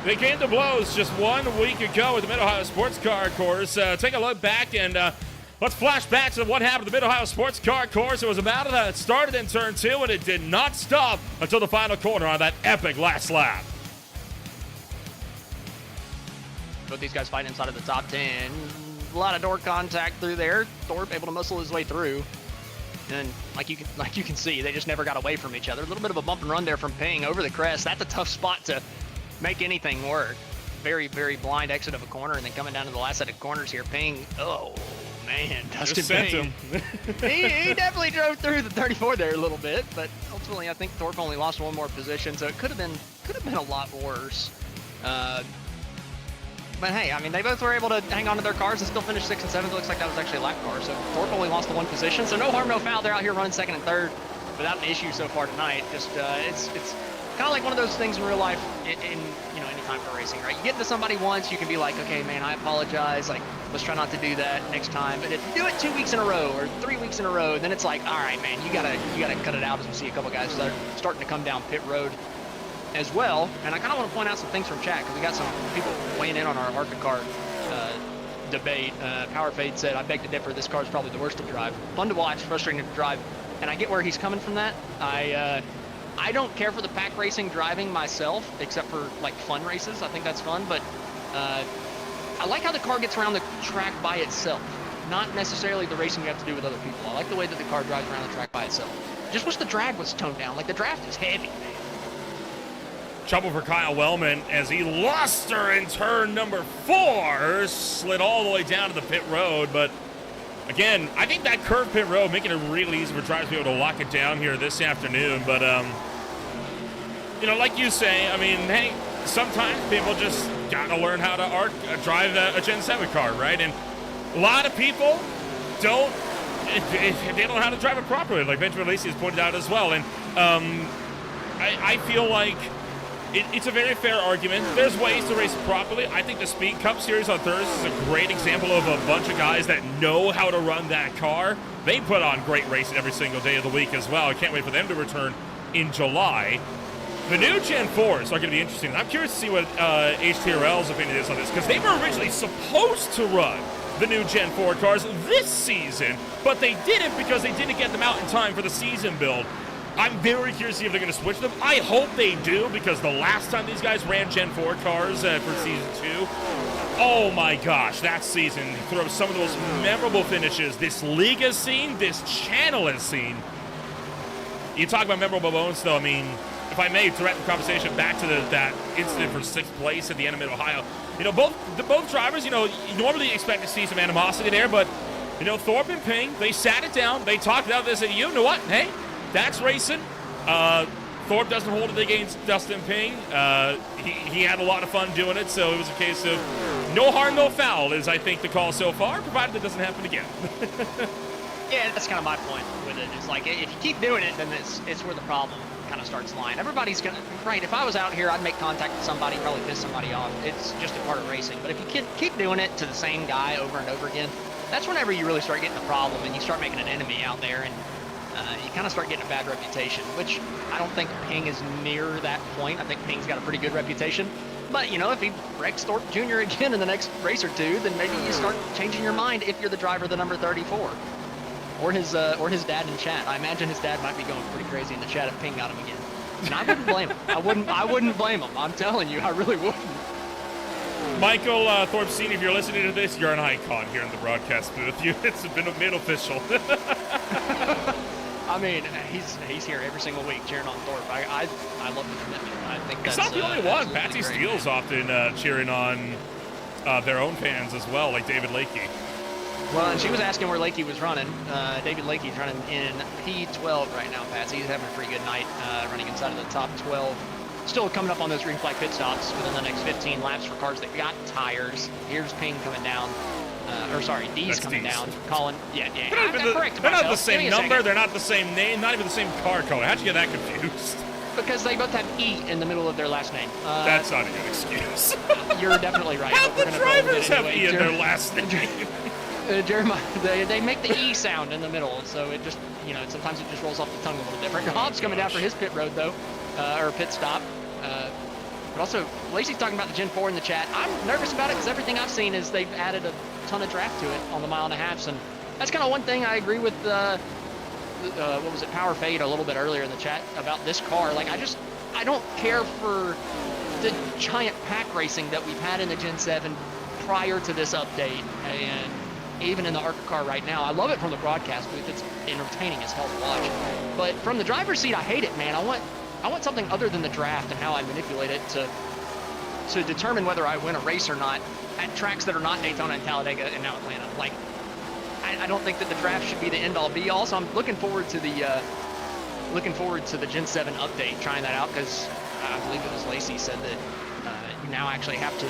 They came to blows just 1 week ago at the Mid-Ohio Sports Car Course. Take a look back and let's flash back to what happened at the Mid-Ohio Sports Car Course. It was about it started in turn 2, and it did not stop until the final corner on that epic last lap. Both these guys fighting inside of the top 10. A lot of door contact through there. Thorpe able to muscle his way through. And like you can see, they just never got away from each other. A little bit of a bump and run there from Ping over the crest. That's a tough spot to make anything work. Very, very blind exit of a corner, and then coming down to the last set of corners here, Ping. Oh man, Dustin Ping. he definitely drove through the 34 there a little bit, but ultimately I think Thorpe only lost one more position, so it could have been a lot worse. But hey, I mean, they both were able to hang on to their cars and still finish 6th and 7th. Looks like that was actually a lap car, so Thorpe only lost the one position, so no harm, no foul. They're out here running 2nd and 3rd without an issue so far tonight. Just it's kind of like one of those things in real life in any time for racing, right? You get into somebody once, you can be like, okay, man, I apologize. Like, let's try not to do that next time. But if you do it 2 weeks in a row or 3 weeks in a row, then it's like, all right, man, you gotta cut it out. As we see a couple guys that are starting to come down pit road as well. And I kind of want to point out some things from chat because we got some people weighing in on our ARCA car debate. Power Fade said, I beg to differ. This car is probably the worst to drive. Fun to watch, frustrating to drive. And I get where he's coming from that. I don't care for the pack racing driving myself, except for like fun races. I think that's fun, but I like how the car gets around the track by itself. Not necessarily the racing you have to do with other people. I like the way that the car drives around the track by itself. Just wish the drag was toned down. Like the draft is heavy, man. Trouble for Kyle Wellman as he lost her in turn number 4, slid all the way down to the pit road, but again, I think that curved pit road making it really easy for drivers to be able to lock it down here this afternoon. But, like you say, I mean, hey, sometimes people just got to learn how to drive a Gen 7 car, right? And a lot of people don't if they don't know how to drive it properly, like Benjamin Lacey has pointed out as well. And I feel like it's a very fair argument. There's ways to race it properly. I think the Speed Cup Series on Thursday is a great example of a bunch of guys that know how to run that car. They put on great racing every single day of the week as well. I can't wait for them to return in July. The new Gen 4s are going to be interesting. I'm curious to see what HTRL's opinion is on this, because they were originally supposed to run the new Gen 4 cars this season, but they didn't because they didn't get them out in time for the season build. I'm very curious to see if they're going to switch them. I hope they do, because the last time these guys ran Gen 4 cars for Season 2, oh my gosh, that season threw up some of the most memorable finishes this league has seen, this channel has seen. You talk about memorable moments, though, I mean, if I may direct the conversation back to that incident for 6th place at the end of Mid-Ohio. You know, both drivers, you know, you normally expect to see some animosity there, but, you know, Thorpe and Ping, they sat it down, they talked about this, and you know what, hey, that's racing. Thorpe doesn't hold it against Dustin Ping. He had a lot of fun doing it, so it was a case of no harm, no foul is, I think, the call so far, provided it doesn't happen again. Yeah, that's kind of my point with it. It's like, if you keep doing it, then it's where the problem kind of starts lying. Everybody's gonna, right, if I was out here, I'd make contact with somebody, probably piss somebody off. It's just a part of racing. But if you keep doing it to the same guy over and over again, that's whenever you really start getting a problem and you start making an enemy out there, and you kind of start getting a bad reputation, which I don't think Ping is near that point. I think Ping's got a pretty good reputation. But, you know, if he wrecks Thorpe Jr. again in the next race or two, then maybe you start changing your mind if you're the driver of the number 34. Or his dad in chat. I imagine his dad might be going pretty crazy in the chat if Ping got him again. And I wouldn't blame him. I wouldn't blame him. I'm telling you, I really wouldn't. Michael Thorpe Sr., if you're listening to this, you're an icon here in the broadcast booth. It's been made official. I mean, he's here every single week cheering on Thorpe. I love the commitment. I think that's, he's not the only one. Patsy Steele's often cheering on their own fans as well, like David Lakey. Well, and she was asking where Lakey was running. David Lakey's running in P12 right now, Patsy. He's having a pretty good night running inside of the top 12. Still coming up on those green flag pit stops within the next 15 laps for cars that got tires. Here's Ping coming down. Or sorry, D's coming down. Colin, yeah. They're not the same number. They're not the same name. Not even the same car color. How'd you get that confused? Because they both have E in the middle of their last name. That's not a good excuse. You're definitely right. How the drivers have E in their last name? Jeremiah, they make the E sound in the middle, so it just, you know, sometimes it just rolls off the tongue a little different. Hobbs coming down for his pit road, though, or pit stop. But also, Lacey's talking about the Gen 4 in the chat. I'm nervous about it because everything I've seen is they've added a ton of draft to it on the 1.5 miles, and that's kind of one thing I agree with, what was it, Power Fade a little bit earlier in the chat about this car. Like, I don't care for the giant pack racing that we've had in the Gen 7 prior to this update, and even in the ARCA car right now. I love it from the broadcast booth. It's entertaining as hell to watch. But from the driver's seat, I hate it, man. I want something other than the draft and how I manipulate it to determine whether I win a race or not at tracks that are not Daytona and Talladega and now Atlanta. Like, I don't think that the draft should be the end-all be-all. So I'm looking forward to the Gen 7 update, trying that out, because I believe it was Lacey said that you now actually have to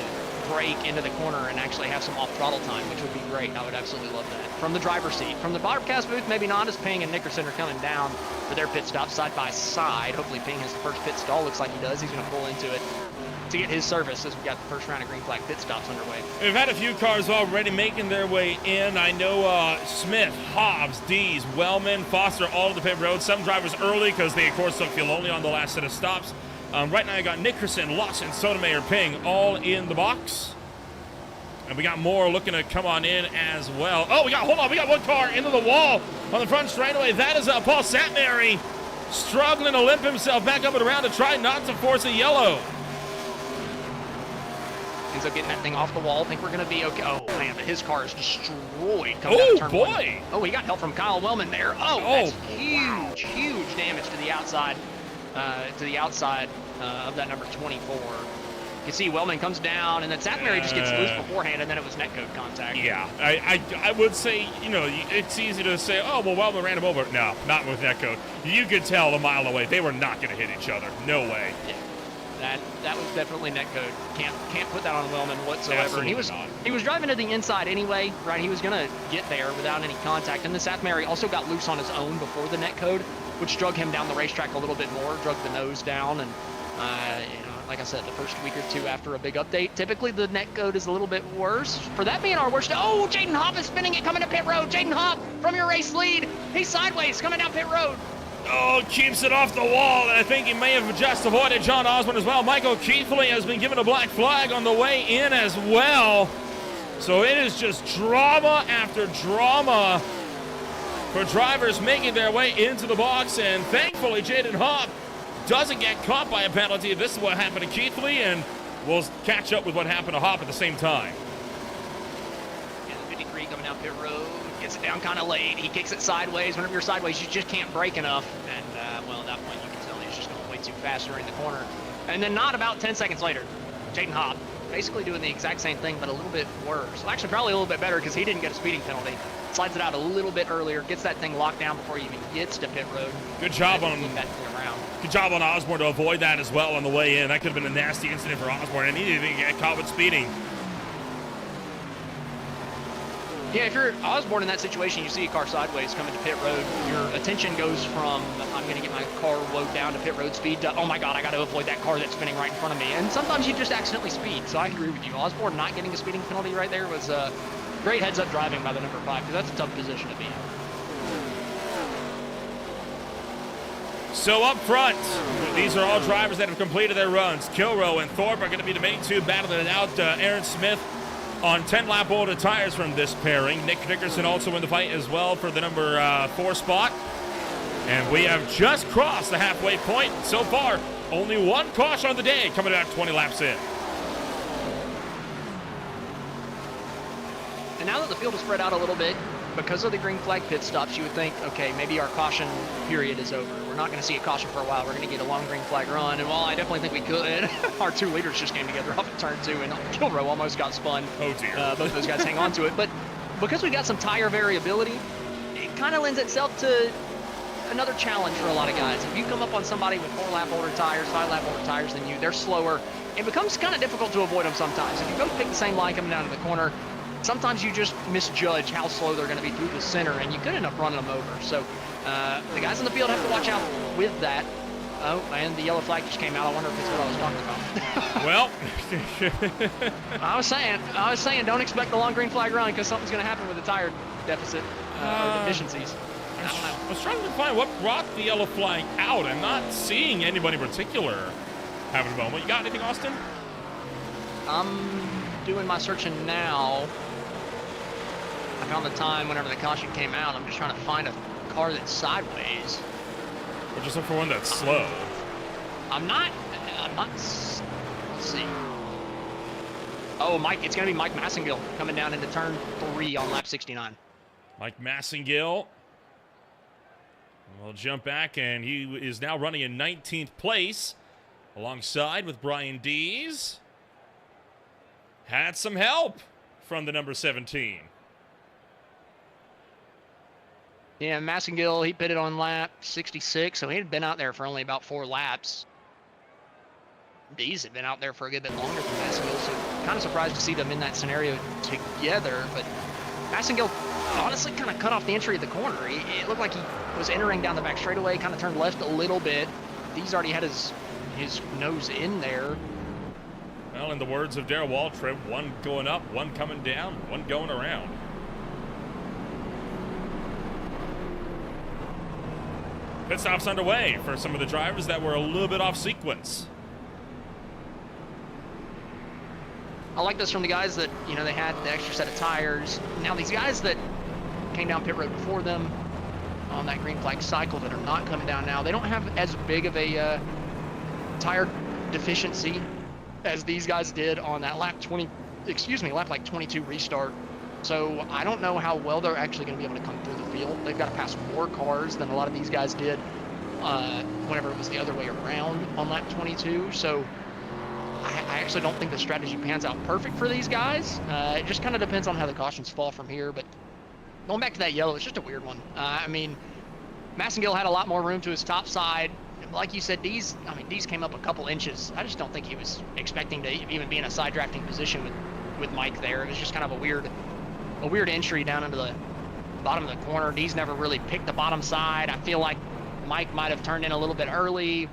brake into the corner and actually have some off-throttle time, which would be great. I would absolutely love that. From the driver's seat. From the broadcast booth, maybe not, as Ping and Nickerson are coming down for their pit stop side by side. Hopefully Ping has the first pit stall. Looks like he does. He's going to pull into it to get his service as we got the first round of green flag pit stops underway. We've had a few cars already making their way in. I know Smith, Hobbs, Dees, Wellman, Foster, all of the pit road. Some drivers early because they, of course, don't feel lonely on the last set of stops. Right now I got Nickerson, Lawson, Sotomayor, Ping all in the box. And we got more looking to come on in as well. Oh, we got one car into the wall on the front straightaway. That is Paul Satmary struggling to limp himself back up and around to try not to force a yellow. Ends up getting that thing off the wall. Think we're going to be okay. Oh, man, but his car is destroyed. Oh, boy. One. Oh, he got help from Kyle Wellman there. Oh, that's huge, huge damage to the outside. Of that number 24. You can see Wellman comes down, and then Satmary just gets loose beforehand, and then it was netcode contact. Yeah, I would say, you know, it's easy to say, oh, well, Wellman ran him over. No, not with netcode. You could tell a mile away they were not going to hit each other. No way. Yeah, that was definitely netcode. Can't put that on Wellman whatsoever. And he was He was driving to the inside anyway, right? He was going to get there without any contact. And the South Mary also got loose on his own before the net code, which drug him down the racetrack a little bit more, drug the nose down. And, you know, like I said, the first week or two after a big update, typically the net code is a little bit worse. For that being our worst, oh, Jaden Hopp is spinning it coming to pit road. Jaden Hopp from your race lead. He's sideways coming down pit road. Oh, keeps it off the wall, and I think he may have just avoided John Osborne as well. Michael Keithley has been given a black flag on the way in as well. So it is just drama after drama for drivers making their way into the box, and thankfully Jaden Hopp doesn't get caught by a penalty. This is what happened to Keithley, and we'll catch up with what happened to Hopp at the same time. Yeah, the 53 coming down pit road, gets it down kind of late. He kicks it sideways. Whenever you're sideways, you just can't brake enough. And, well, at that point, you can tell he's just going way too fast during the corner. And then not about 10 seconds later, Jaden Hopp basically doing the exact same thing, but a little bit worse. Well, actually, probably a little bit better because he didn't get a speeding penalty. Slides it out a little bit earlier, gets that thing locked down before he even gets to pit road. Good job on that thing around. Good job on Osborne to avoid that as well on the way in. That could have been a nasty incident for Osborne, and he didn't even get caught with speeding. Yeah, if you're Osborne in that situation, you see a car sideways coming to pit road, your attention goes from, I'm going to get my car low down to pit road speed, to, oh my God, I got to avoid that car that's spinning right in front of me. And sometimes you just accidentally speed. So I agree with you. Osborne not getting a speeding penalty right there was great heads-up driving by the number 5, because that's a tough position to be in. So up front, these are all drivers that have completed their runs. Kilrow and Thorpe are going to be the main two battling it out. Aaron Smith on 10-lap older tires from this pairing. Nick Dickerson also in the fight as well for the number 4 spot. And we have just crossed the halfway point. So far, only one caution on the day coming out 20 laps in. And now that the field is spread out a little bit, because of the green flag pit stops, you would think, okay, maybe our caution period is over. We're not going to see a caution for a while. We're going to get a long green flag run. And while I definitely think we could, our 2 leaders just came together off of turn 2, and Kilrow almost got spun. Oh, dear. Both those guys hang on to it. But because we got some tire variability, it kind of lends itself to another challenge for a lot of guys. If you come up on somebody with 4-lap older tires, 5-lap older tires than you, they're slower. It becomes kind of difficult to avoid them sometimes. If you both pick the same line coming down to the corner, sometimes you just misjudge how slow they're going to be through the center, and you could end up running them over. So the guys in the field have to watch out with that. Oh, and the yellow flag just came out. I wonder if it's what I was talking about. Well, I was saying, don't expect the long green flag run because something's going to happen with the tire deficit or deficiencies. I don't know. I was trying to find what brought the yellow flag out. I'm not seeing anybody in particular having a moment. You got anything, Austin? I'm doing my searching now. I found the time whenever the caution came out. I'm just trying to find a car that's sideways. Or just look for one that's slow. I'm not, let's see. Oh, Mike, it's going to be Mike Massengill coming down into turn 3 on lap 69. Mike Massengill will jump back, and he is now running in 19th place alongside with Brian Dees. Had some help from the number 17. Yeah, Massengill, he pitted on lap 66, so he had been out there for only about 4 laps. Dees had been out there for a good bit longer than Massengill, so kind of surprised to see them in that scenario together. But Massengill honestly kind of cut off the entry of the corner. It looked like he was entering down the back straightaway, kind of turned left a little bit. Dees already had his nose in there. Well, in the words of Darrell Waltrip, one going up, one coming down, one going around. Pit stops underway for some of the drivers that were a little bit off sequence. I like this from the guys that, you know, they had the extra set of tires. Now these guys that came down pit road before them on that green flag cycle that are not coming down now, they don't have as big of a tire deficiency as these guys did on that lap like 22 restart. So I don't know how well they're actually going to be able to come through the field. They've got to pass more cars than a lot of these guys did whenever it was the other way around on lap 22. So I actually don't think the strategy pans out perfect for these guys. It just kind of depends on how the cautions fall from here. But going back to that yellow, it's just a weird one. I mean, Massengill had a lot more room to his top side. Like you said, Dees came up a couple inches. I just don't think he was expecting to even be in a side drafting position with with Mike there. It was just kind of a weird entry down into the bottom of the corner. D's never really picked the bottom side. I feel like Mike might have turned in a little bit early,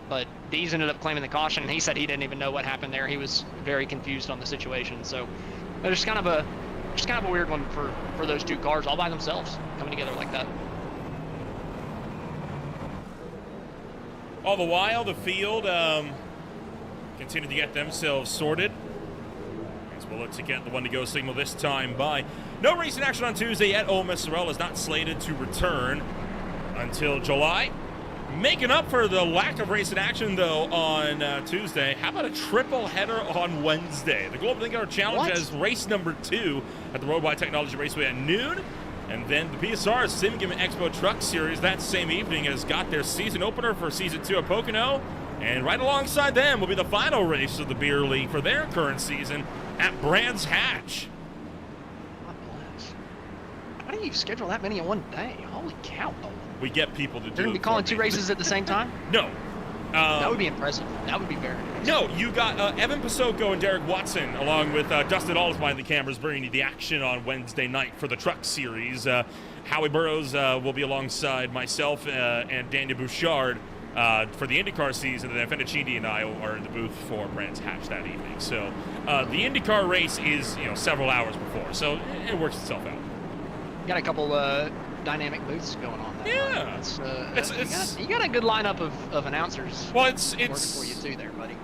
but D's ended up claiming the caution, and he said he didn't even know what happened there. He was very confused on the situation. So it's kind of a weird one for those two cars all by themselves coming together like that. All the while, the field continued to get themselves sorted. As we'll look to get the one-to-go signal this time by. No racing action on Tuesday yet. Ole Miss Sorrel is not slated to return until July. Making up for the lack of racing action, though, on Tuesday, how about a triple header on Wednesday? The Global IndyCar Challenge has race number 2 at the Roadwide Technology Raceway at noon. And then the PSR Sim Cam Expo Truck Series that same evening has got their season opener for Season 2 at Pocono. And right alongside them will be the final race of the Beer League for their current season at Brands Hatch. How do you schedule that many in one day? Holy cow. We get people to do it. You're going to be calling 2 races at the same time? No. That would be impressive. That would be very impressive. No, you got Evan Pasoko and Derek Watson, along with Dustin Alls behind the cameras, bringing you the action on Wednesday night for the Truck Series. Howie Burrows will be alongside myself and Daniel Bouchard for the IndyCar season, and then Fennicini and I are in the booth for Brands Hatch that evening. So the IndyCar race is several hours before, so it works itself out. Got a couple dynamic booths going on. Yeah, you got a good lineup of announcers. Well, it's working for you too, there, buddy.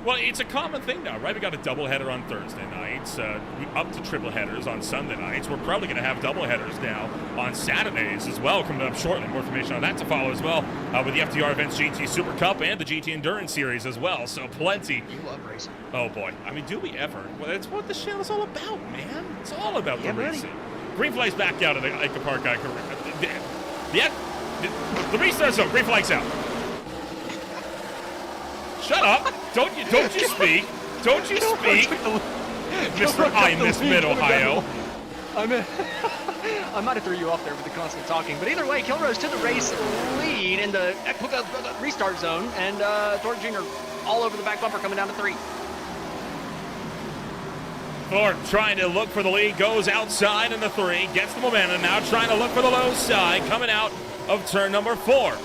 Well, it's a common thing now, right? We got a doubleheader on Thursday nights, up to triple headers on Sunday nights. We're probably going to have double headers now on Saturdays as well, coming up shortly. More information on that to follow as well, with the FTR Events GT Super Cup and the GT Endurance Series as well. So plenty. You love racing. Oh boy, I mean, do we ever? Well, that's what the show is all about, man. It's all about the racing. Green flag's back out of the Park Guy career. The restart zone. Green flag's out. Shut up! Don't you speak? Don't you speak, Mr. I Miss Mid Ohio. I might have threw you off there with the constant talking, but either way, Kilrose to the race lead in the restart zone, and Thornton Jr. all over the back bumper coming down to 3. Thornton trying to look for the lead, goes outside in the 3, gets the momentum, now trying to look for the low side, coming out of turn number 4.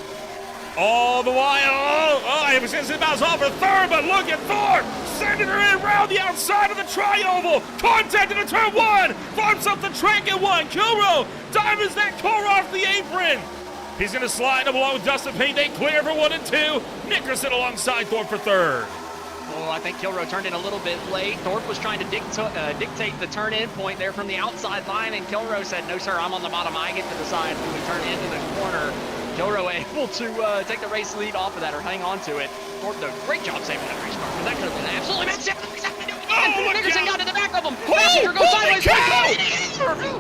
All the while, I was going to say bounce off for 3rd, but look at Thornton sending her in around the outside of the tri-oval, contacting the turn 1, farms up the track at 1, Kilroe dives that car off the apron. He's going to slide him along with Dustin Payne, they clear for 1 and 2, Nickerson alongside Thornton for 3rd. Well, I think Kilroe turned in a little bit late. Thorpe was trying to dictate the turn-in point there from the outside line, and Kilroe said, no, sir, I'm on the bottom. I get to decide when we turn into the corner. Kilroe able to take the race lead off of that or hang on to it. Thorpe did a great job saving that race car, because that could have been absolutely massive. Nickerson got to the back of him. Passenger goes sideways.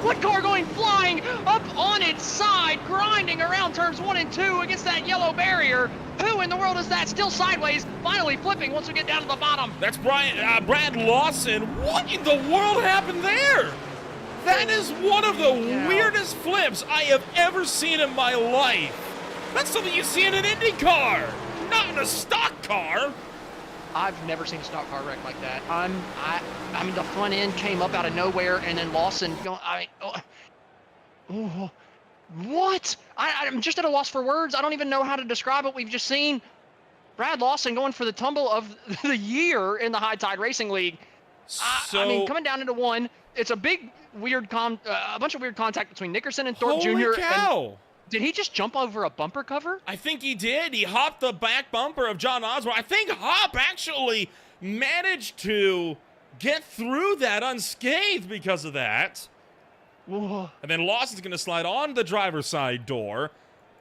What car going flying up on its side, grinding around turns 1 and 2 against that yellow barrier. Who in the world is that? Still sideways, finally flipping once we get down to the bottom. That's Brad Lawson. What in the world happened there? That is one of the weirdest flips I have ever seen in my life. That's something you see in an Indy car, not in a stock car. I've never seen a stock car wreck like that. I mean, the front end came up out of nowhere, and then Lawson going. What? I'm just at a loss for words. I don't even know how to describe what we've just seen. Brad Lawson going for the tumble of the year in the High Tide Racing League. I mean, coming down into 1, it's a big, weird, a bunch of weird contact between Nickerson and Thorpe Jr. Holy cow! Did he just jump over a bumper cover? I think he did. He hopped the back bumper of John Osborne. I think Hop actually managed to get through that unscathed because of that. Whoa. And then Lawson's going to slide on the driver's side door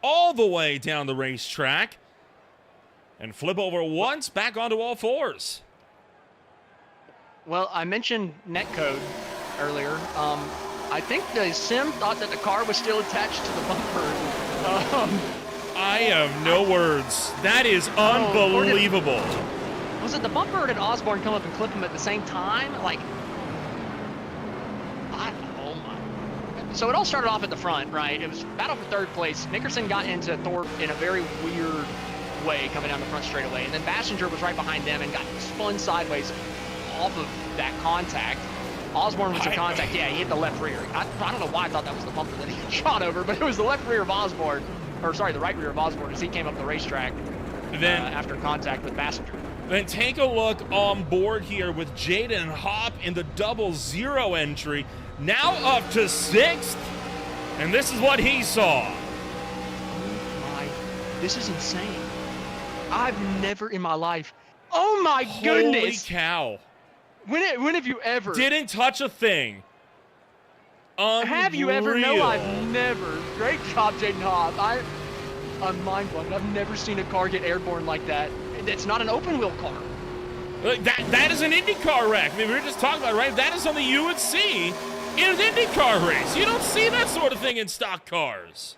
all the way down the racetrack and flip over once back onto all 4s. Well, I mentioned netcode earlier. I think the sim thought that the car was still attached to the bumper. I have no words. That is unbelievable. Was it the bumper, or did Osborne come up and clip him at the same time? Like, oh my. So it all started off at the front, right? It was battle for 3rd place. Nickerson got into Thorpe in a very weird way coming down the front straightaway, and then Bassinger was right behind them and got spun sideways off of that contact. Osborne was in contact. Yeah, he hit the left rear. I don't know why I thought that was the bumper that he shot over, but it was the left rear of Osborne, or sorry, the right rear of Osborne as he came up the racetrack after contact with passenger. Then take a look on board here with Jaden Hopp in the 00 entry, now up to 6th, and this is what he saw. This is insane. I've never in my life. Oh my goodness! Holy cow! When have you ever? Didn't touch a thing. Unreal. Have you ever? No, I've never. Great job, Jaden Hobb. I'm mind blown. I've never seen a car get airborne like that. It's not an open wheel car. That is an IndyCar wreck. I mean, we were just talking about it, right? That is something you would see in an IndyCar race. You don't see that sort of thing in stock cars.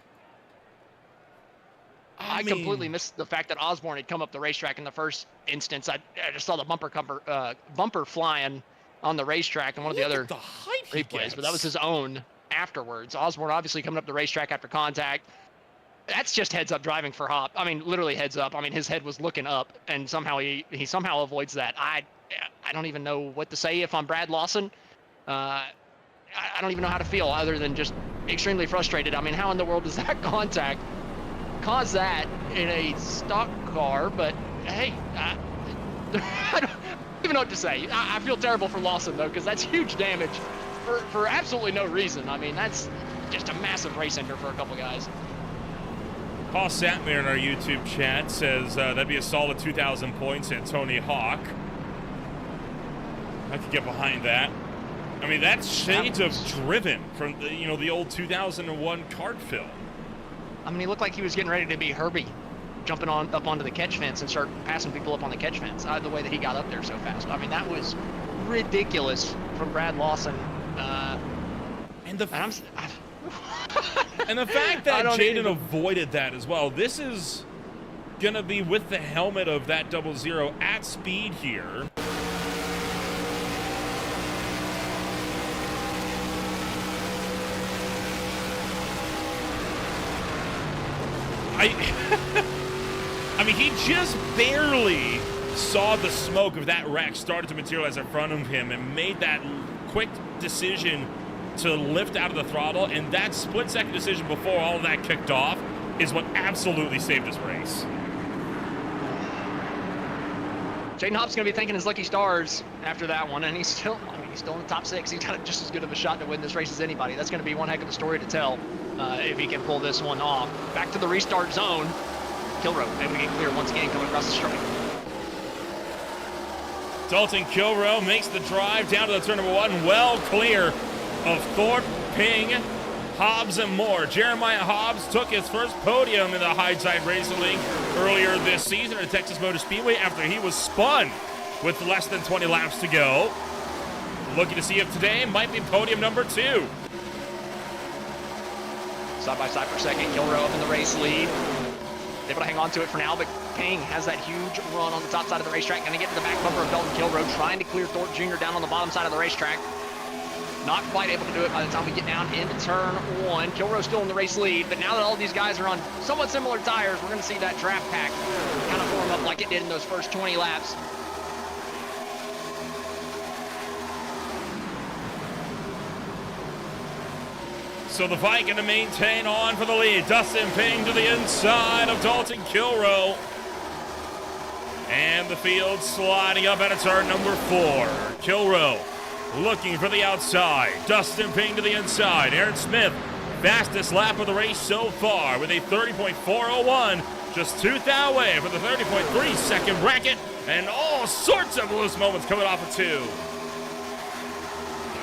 I completely missed the fact that Osborne had come up the racetrack in the first instance. I just saw the bumper flying on the racetrack and one of the other replays, but that was his own afterwards. Osborne obviously coming up the racetrack after contact. That's just heads-up driving for Hopp. I mean, literally heads-up. I mean, his head was looking up, and somehow he somehow avoids that. I don't even know what to say if I'm Brad Lawson. I don't even know how to feel other than just extremely frustrated. I mean, how in the world does that contact cause that in a stock car? But hey, I don't even know what to say. I feel terrible for Lawson though, because that's huge damage for absolutely no reason. I mean, that's just a massive race ender for a couple guys. Paul Satmir in our YouTube chat says that'd be a solid 2,000 points at Tony Hawk. I could get behind that. I mean, that's shades of Driven from the old 2001 kart film. I mean, he looked like he was getting ready to be Herbie, jumping up onto the catch fence and start passing people up on the catch fence. The way that he got up there so fast. I mean, that was ridiculous from Brad Lawson. And the fact that Jaden avoided that as well. This is gonna be with the helmet of that 00 at speed here. I mean, he just barely saw the smoke of that wreck started to materialize in front of him and made that quick decision to lift out of the throttle, and that split-second decision before all of that kicked off is what absolutely saved this race. Jaden Hopp's going to be thanking his lucky stars after that one, and he's still in the top 6. He's got just as good of a shot to win this race as anybody. That's going to be one heck of a story to tell if he can pull this one off. Back to the restart zone. Kilroe able to get clear once again coming across the strike. Dalton Kilroe makes the drive down to the turn number 1, well clear of Thorpe, Ping, Hobbs, and Moore. Jeremiah Hobbs took his first podium in the Hindsight Racing League earlier this season at Texas Motor Speedway after he was spun with less than 20 laps to go. Looking to see if today might be podium number 2. Side by side for second, Kilroe up in the race lead. Able to hang on to it for now, but Ping has that huge run on the top side of the racetrack. Going to get to the back bumper of Dalton Kilroe, trying to clear Thorpe Jr. down on the bottom side of the racetrack. Not quite able to do it by the time we get down into turn 1. Kilroe's still in the race lead, but now that all these guys are on somewhat similar tires, we're going to see that draft pack kind of form up like it did in those first 20 laps. So the fight going to maintain on for the lead. Dustin Ping to the inside of Dalton Kilroe. And the field sliding up at turn number 4. Kilroe looking for the outside. Dustin Ping to the inside. Aaron Smith, fastest lap of the race so far with a 30.401. Just 2th away for the 30.3 second bracket. And all sorts of loose moments coming off of 2.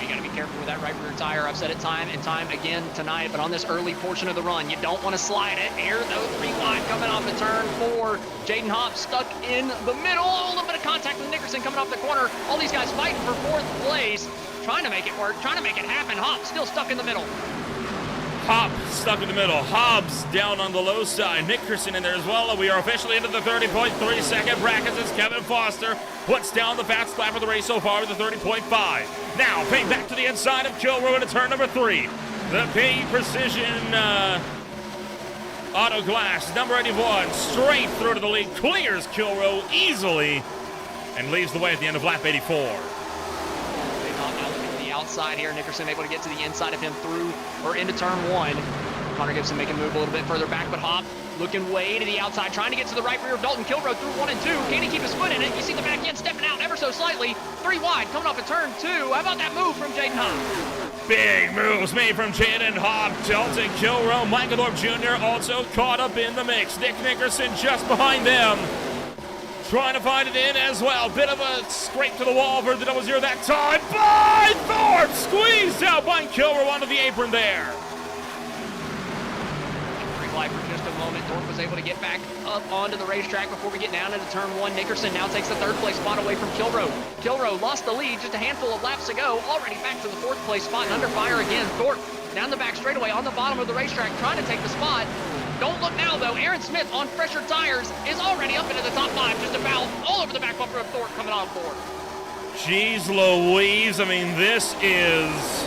You got to be careful with that right rear tire. I've said it time and time again tonight, but on this early portion of the run, you don't want to slide it. Air though, 3 wide coming off the turn 4. Jaden Hopp stuck in the middle. A little bit of contact with Nickerson coming off the corner. All these guys fighting for 4th place, trying to make it work, trying to make it happen. Hopp still stuck in the middle. Hopp stuck in the middle. Hobbs down on the low side. Nickerson in there as well. And we are officially into the 30.3 second brackets as Kevin Foster puts down the fastest lap of the race so far with a 30.5. Now Ping back to the inside of Kilroe into turn number 3. The Ping Precision Auto Glass number 81 straight through to the lead. Clears Kilroe easily and leaves the way at the end of lap 84. outside here. Nickerson able to get to the inside of him through or into turn 1. Connor Gibson making a move a little bit further back, but Hop looking way to the outside, trying to get to the right rear of Dalton Kilrow through 1 and 2. Can he keep his foot in it? You see the back end stepping out ever so slightly. 3 wide, coming off a turn 2. How about that move from Jaden Hop? Big moves made from Jaden Hop. Dalton Kilrow, Michael Thorpe Jr. also caught up in the mix. Nick Nickerson just behind them, trying to find it in as well. Bit of a scrape to the wall for the 0-0 that time by Thorpe. Squeezed out by Kilrow onto the apron there. For just a moment, Thorpe was able to get back up onto the racetrack before we get down into turn 1. Nickerson now takes the 3rd place spot away from Kilrow. Kilrow lost the lead just a handful of laps ago, already back to the 4th place spot and under fire again. Thorpe down the back straightaway on the bottom of the racetrack trying to take the spot. Don't look now though, Aaron Smith on fresher tires is already up into the top 5, just about all over the back bumper of Thorpe coming on board. Jeez Louise, I mean, this is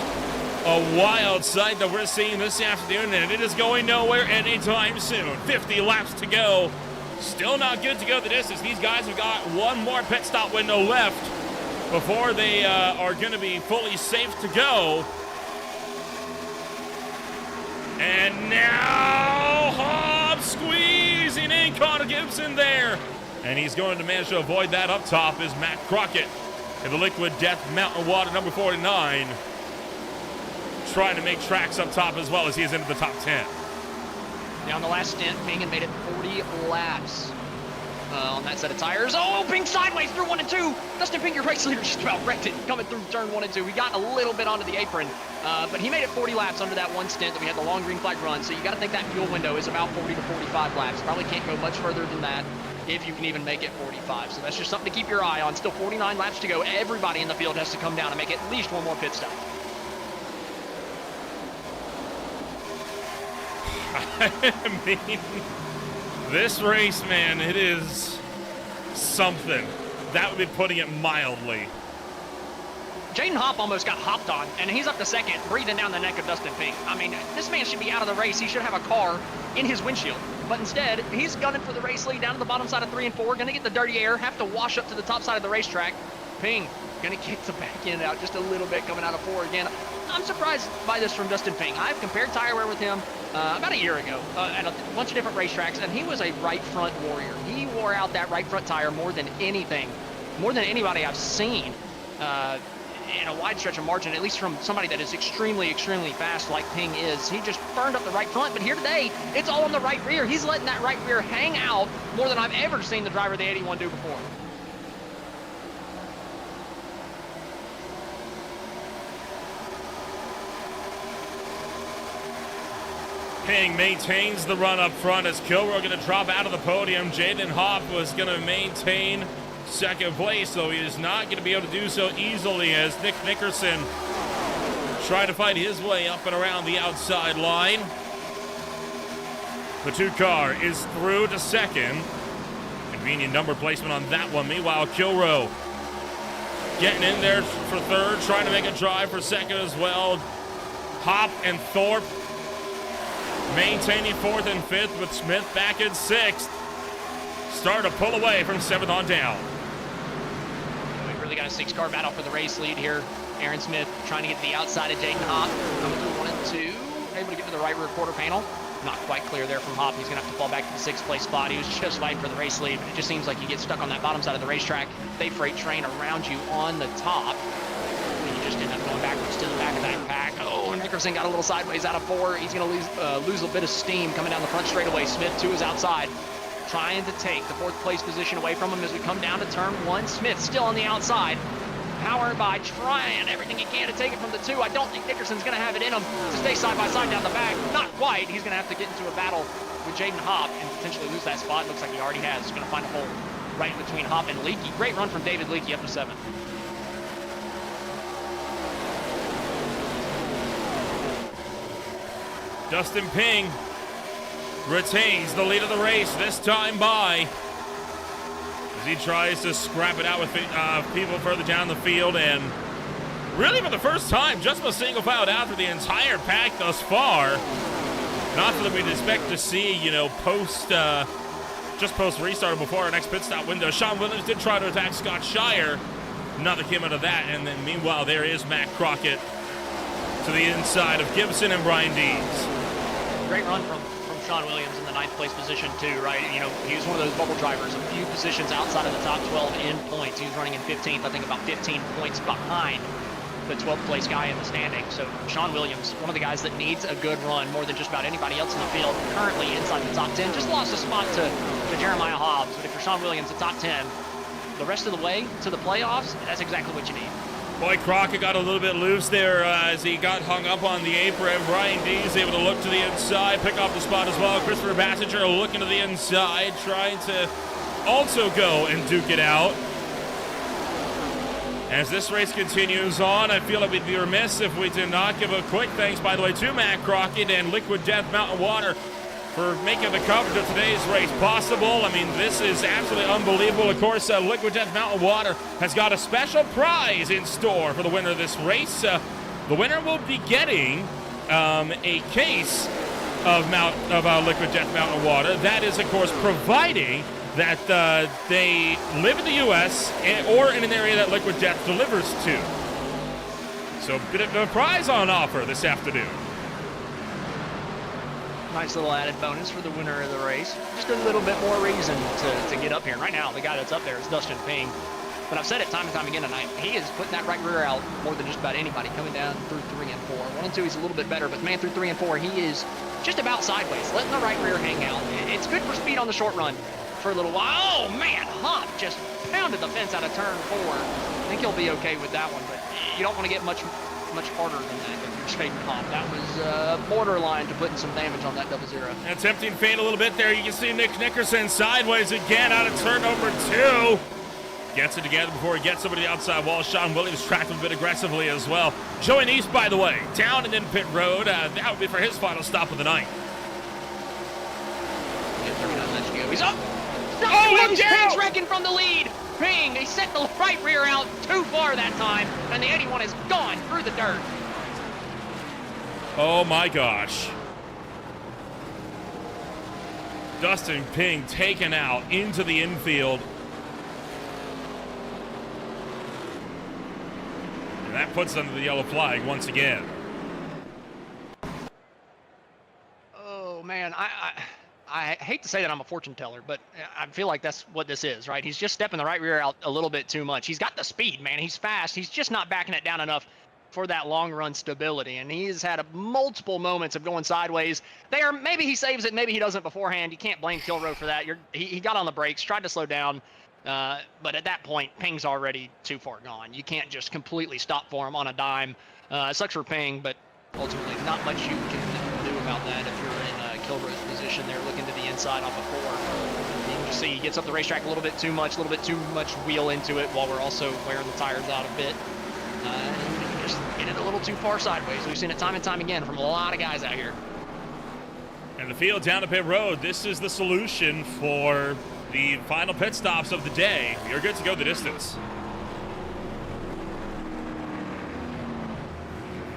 a wild sight that we're seeing this afternoon, and it is going nowhere anytime soon. 50 laps to go. Still not good to go the distance. These guys have got one more pit stop window left before they are going to be fully safe to go. And now Hobbs squeezing in Connor Gibson there. And he's going to manage to avoid that up top is Matt Crockett in the Liquid Death Mountain Water number 49. Trying to make tracks up top as well as he is into the top 10. Down the last stint, Ping made it 40 laps on that set of tires. Oh, Ping sideways through 1 and 2. Dustin Ping, your race leader, just about wrecked it coming through turn 1 and 2. He got a little bit onto the apron, but he made it 40 laps under that one stint that we had the long green flag run. So you got to think that fuel window is about 40 to 45 laps. Probably can't go much further than that if you can even make it 45. So that's just something to keep your eye on. Still 49 laps to go. Everybody in the field has to come down and make at least one more pit stop. I mean, this race, man, it is something. That would be putting it mildly. Jaden Hop almost got hopped on, and he's up to 2nd, breathing down the neck of Dustin Ping. I mean, this man should be out of the race. He should have a car in his windshield. But instead, he's gunning for the race lead down to the bottom side of 3 and 4, going to get the dirty air, have to wash up to the top side of the racetrack. Ping going to kick the back end out just a little bit coming out of 4 again. I'm surprised by this from Dustin Ping. I've compared tire wear with him about a year ago at a bunch of different racetracks, and he was a right front warrior. He wore out that right front tire more than anything, more than anybody I've seen in a wide stretch of margin, at least from somebody that is extremely, extremely fast like Ping is. He just burned up the right front, but here today, it's all on the right rear. He's letting that right rear hang out more than I've ever seen the driver of the 81 do before. Ping maintains the run up front as Kilrow going to drop out of the podium. Jaden Hop was going to maintain 2nd place, so he is not going to be able to do so easily as Nick Nickerson trying to fight his way up and around the outside line. The 2 car is through to 2nd. Convenient number placement on that one. Meanwhile, Kilrow getting in there for 3rd, trying to make a drive for 2nd as well. Hop and Thorpe maintaining 4th and 5th, with Smith back in 6th. Start to pull away from 7th on down. We've really got a 6-car battle for the race lead here. Aaron Smith trying to get to the outside of Jaden Hop. Coming through 1 and 2. Able to get to the right rear quarter panel. Not quite clear there from Hop. He's going to have to fall back to the 6th place spot. He was just fighting for the race lead, but it just seems like you get stuck on that bottom side of the racetrack. They freight train around you on the top. And you just end up going backwards to the back of that pack. Oh, and Nickerson got a little sideways out of 4. He's going to lose a bit of steam coming down the front straightaway. Smith, to his outside, trying to take the 4th place position away from him as we come down to turn 1. Smith still on the outside, powered by trying everything he can to take it from the 2. I don't think Nickerson's going to have it in him to stay side by side down the back. Not quite. He's going to have to get into a battle with Jaden Hop and potentially lose that spot. Looks like he already has. He's going to find a hole right in between Hop and Leakey. Great run from David Leakey up to 7th. Dustin Ping retains the lead of the race, this time by as he tries to scrap it out with people further down the field, and really for the first time, just a single file down through the entire pack thus far. Not that we'd expect to see, you know, post restart before our next pit stop window. Sean Williams did try to attack Scott Shire, Nothing came out of that. And then meanwhile, there is Matt Crockett to the inside of Gibson and Brian Dees. Great run from Sean Williams in the 9th place position too, right? You know, he was one of those bubble drivers, a few positions outside of the top 12 in points. He was running in 15th, I think about 15 points behind the 12th place guy in the standing. So Sean Williams, one of the guys that needs a good run more than just about anybody else in the field, currently inside the top 10. Just lost a spot to Jeremiah Hobbs, but if you're Sean Williams, the top 10, the rest of the way to the playoffs, that's exactly what you need. Boy, Crockett got a little bit loose there as he got hung up on the apron. Brian Dees able to look to the inside, pick off the spot as well. Christopher Bassinger looking to the inside, trying to also go and duke it out. As this race continues on, I feel like we'd be remiss if we did not give a quick thanks, by the way, to Matt Crockett and Liquid Death Mountain Water for making the coverage of today's race possible. I mean, this is absolutely unbelievable. Of course, Liquid Death Mountain Water has got a special prize in store for the winner of this race. The winner will be getting a case of Liquid Death Mountain Water. That is, of course, providing that they live in the U.S. or in an area that Liquid Death delivers to. So, a bit of a prize on offer this afternoon. Nice little added bonus for the winner of the race. Just a little bit more reason to get up here. And right now, the guy that's up there is Dustin Ping. But I've said it time and time again tonight. He is putting that right rear out more than just about anybody coming down through 3 and 4. 1 and 2, he's a little bit better, but man, through 3 and 4, he is just about sideways, letting the right rear hang out. It's good for speed on the short run for a little while. Oh man, Hop just pounded the fence out of turn 4. I think he'll be okay with that one, but you don't want to get much harder than that if you're fading Hop. That was borderline to putting some damage on that 0-0. Attempting fade a little bit there. You can see Nick Nickerson sideways again out of turn number 2. Gets it together before he gets over to the outside wall. Sean Williams tracked him a bit aggressively as well. Joey Neese, by the way, down and in pit road. That would be for his final stop of the night. He's up. Oh, he's wrecking from the lead. Ping, he set the right rear out too far that time, and the 81 is gone through the dirt. Oh my gosh. Dustin Ping taken out into the infield. And that puts under the yellow flag once again. Oh man, I hate to say that I'm a fortune teller, but I feel like that's what this is, right? He's just stepping the right rear out a little bit too much. He's got the speed, man. He's fast. He's just not backing it down enough for that long run stability. And he's had multiple moments of going sideways. Maybe he saves it, maybe he doesn't beforehand. You can't blame Kilroe for that. He got on the brakes, tried to slow down, but at that point, Ping's already too far gone. You can't just completely stop for him on a dime. Sucks for Ping, but ultimately not much you can do about that if you're in Kilroe's position there, looking to the inside off of 4. You can just see he gets up the racetrack a little bit too much wheel into it while we're also wearing the tires out a bit. Just get it a little too far sideways. We've seen it time and time again from a lot of guys out here. And the field down to pit road. This is the solution for the final pit stops of the day. You're good to go the distance.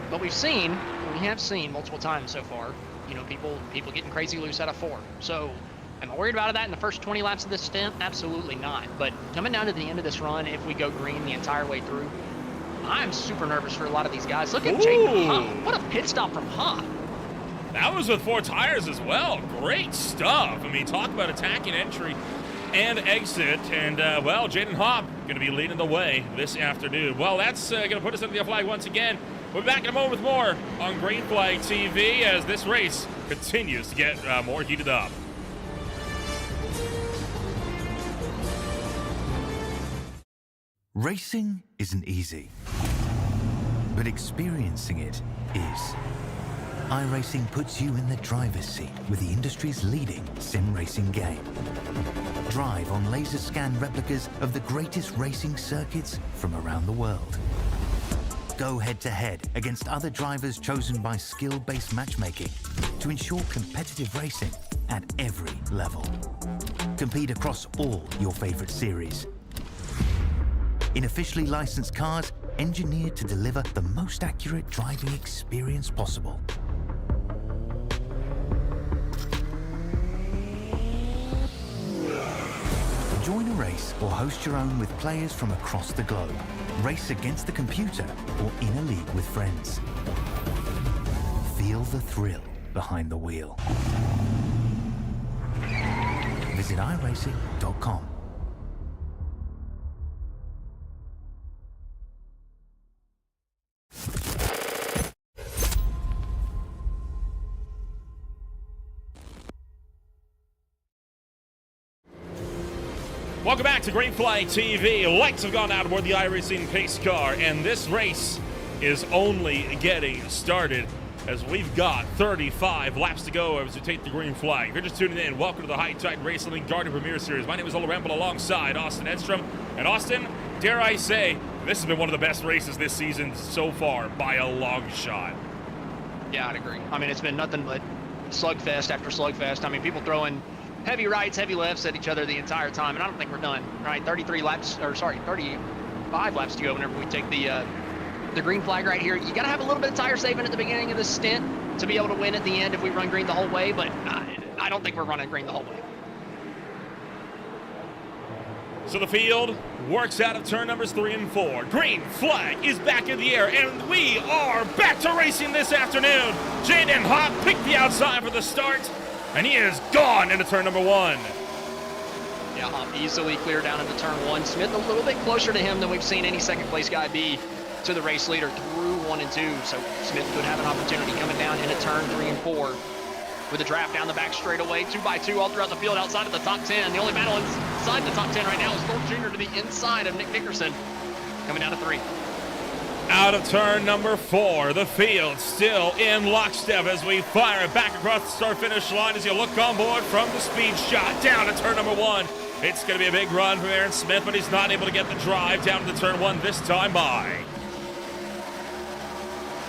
But we have seen multiple times so far, you know, people getting crazy loose out of 4. So am I worried about that in the first 20 laps of this stint? Absolutely not. But coming down to the end of this run, if we go green the entire way through, I'm super nervous for a lot of these guys. Look at Jaden Hop. What a pit stop from Hop. That was with 4 tires as well. Great stuff. I mean, talk about attacking entry and exit. And, well, Jaden Hop going to be leading the way this afternoon. Well, that's going to put us under the flag once again. We'll be back in a moment with more on Green Flag TV as this race continues to get more heated up. Racing isn't easy, but experiencing it is. iRacing puts you in the driver's seat with the industry's leading sim racing game. Drive on laser scan replicas of the greatest racing circuits from around the world. Go head-to-head against other drivers chosen by skill-based matchmaking to ensure competitive racing at every level. Compete across all your favorite series. In officially licensed cars, engineered to deliver the most accurate driving experience possible. Join a race or host your own with players from across the globe. Race against the computer or in a league with friends. Feel the thrill behind the wheel. Visit iRacing.com. Welcome back to Green Flag TV. Lights have gone out aboard the iRacing pace car, and this race is only getting started as we've got 35 laps to go as we take the green flag. If you're just tuning in, welcome to the High Tide Racing League Guardian Premier Series. My name is Ola Ramble alongside Austin Edstrom. And Austin, dare I say, this has been one of the best races this season so far by a long shot. Yeah, I'd agree. I mean, it's been nothing but slugfest after slugfest. I mean, people throwing heavy rights, heavy lefts at each other the entire time, and I don't think we're done. Right, 35 laps to go whenever we take the green flag right here. You got to have a little bit of tire saving at the beginning of this stint to be able to win at the end if we run green the whole way, but I don't think we're running green the whole way. So the field works out of turn numbers 3 and 4. Green flag is back in the air, and we are back to racing this afternoon. Jaden Hop picked the outside for the start, and he is gone into turn number 1. Yeah, Hop easily clear down into turn 1. Smith a little bit closer to him than we've seen any second place guy be to the race leader through 1 and 2. So Smith could have an opportunity coming down into turn 3 and 4 with a draft down the back straightaway, 2x2 all throughout the field outside of the top 10. The only battle inside the top 10 right now is Thorpe Jr. to the inside of Nick Dickerson coming down to 3. Out of turn number 4, the field still in lockstep as we fire back across the start-finish line as you look on board from the speed shot down to turn number 1. It's going to be a big run from Aaron Smith, but he's not able to get the drive down to turn 1 this time by.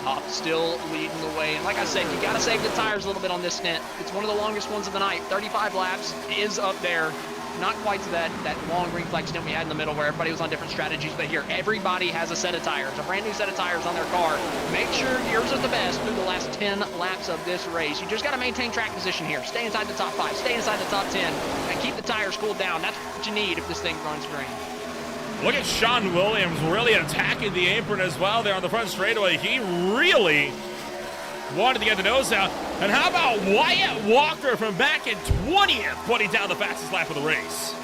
Hop still leading the way, and like I said, you got to save the tires a little bit on this stint. It's one of the longest ones of the night. 35 laps is up there. Not quite to that long green flag stint we had in the middle where everybody was on different strategies, but here everybody has a set of tires, a brand new set of tires on their car. Make sure yours are the best through the last 10 laps of this race. You just got to maintain track position here. Stay inside the top 5, stay inside the top 10, and keep the tires cooled down. That's what you need if this thing runs green. Look at Sean Williams really attacking the apron as well there on the front straightaway. He really wanted to get the nose out. And how about Wyatt Walker from back in 20th, putting down the fastest lap of the race?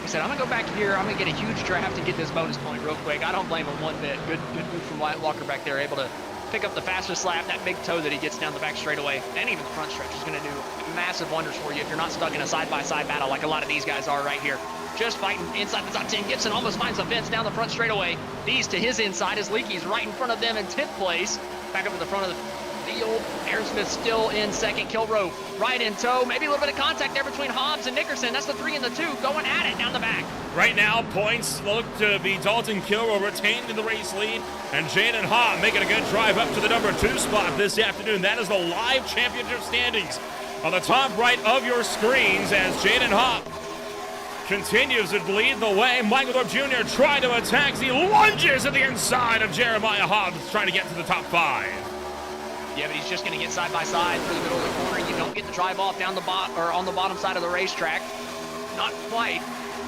He said, I'm going to go back here. I'm going to get a huge draft and get this bonus point real quick. I don't blame him one bit. Good move from Wyatt Walker back there, able to pick up the fastest lap. That big toe that he gets down the back straightaway and even the front stretch is going to do massive wonders for you if you're not stuck in a side-by-side battle like a lot of these guys are right here. Just fighting inside the top 10. Gibson almost finds a fence down the front straightaway. These to his inside as Leakey's right in front of them in 10th place. Back up to the front of the field. Aaron Smith still in second. Kilrow right in tow. Maybe a little bit of contact there between Hobbs and Nickerson. That's the 3 and the 2 going at it down the back. Right now, points look to be Dalton Kilrow retained in the race lead, and Jaden Hop making a good drive up to the number 2 spot this afternoon. That is the live championship standings on the top right of your screens as Jaden Hop continues to lead the way. Michael Thorpe Jr. trying to attack. He lunges at the inside of Jeremiah Hobbs, trying to get to the top 5. Yeah, but he's just going to get side by side through the middle of the corner. You don't get to drive off down the on the bottom side of the racetrack. Not quite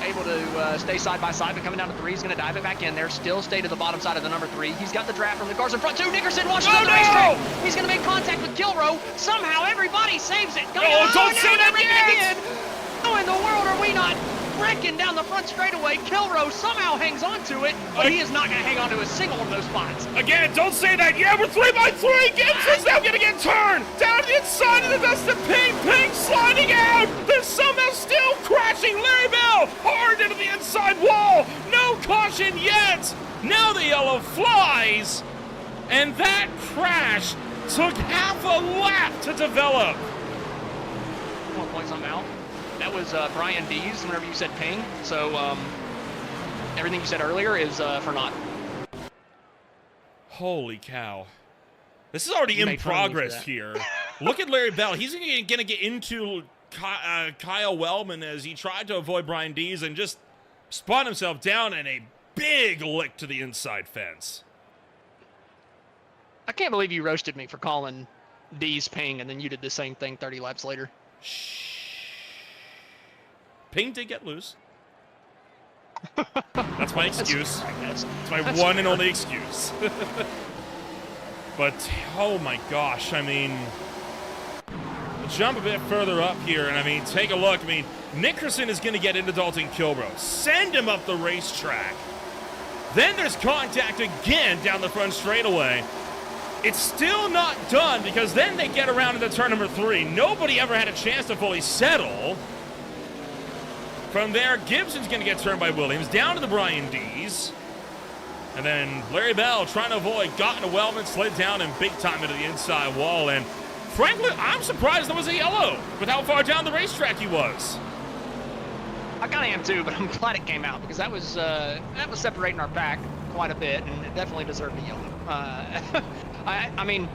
able to stay side by side, but coming down to 3, he's going to dive it back in there. Still stay to the bottom side of the number 3. He's got the draft from the cars in front too. Nickerson watches the racetrack. He's going to make contact with Kilrow. Somehow everybody saves it. Don't say that yet. How in the world are we not wrecking down the front straightaway? Kilrow somehow hangs on to it, but he is not going to hang on to a single one of those spots. Again, don't say that. Yeah, we're 3x3. Gibson's now going to get turned down to the inside of the dust of Ping. Ping sliding out. They're somehow still crashing. Larry Bell hard into the inside wall. No caution yet. Now the yellow flies, and that crash took half a lap to develop. 1 point somehow. That was Brian Dees whenever you said ping. So everything you said earlier is for naught. Holy cow. This is already in progress here. Look at Larry Bell. He's going to get into Kyle Wellman as he tried to avoid Brian Dees and just spun himself down in a big lick to the inside fence. I can't believe you roasted me for calling Dees ping and then you did the same thing 30 laps later. Ping did get loose. That's my excuse. That's my one and only excuse. But, oh my gosh, I mean, jump a bit further up here, and I mean, take a look. I mean, Nickerson is going to get into Dalton Kilbro, send him up the racetrack. Then there's contact again down the front straightaway. It's still not done because then they get around into turn number 3. Nobody ever had a chance to fully settle. From there, Gibson's going to get turned by Williams down to the Brian D's. And then Larry Bell trying to avoid, got into Wellman, slid down and big time into the inside wall. And frankly, I'm surprised there was a yellow with how far down the racetrack he was. I kind of am too, but I'm glad it came out because that was separating our pack quite a bit, and it definitely deserved a yellow. I mean,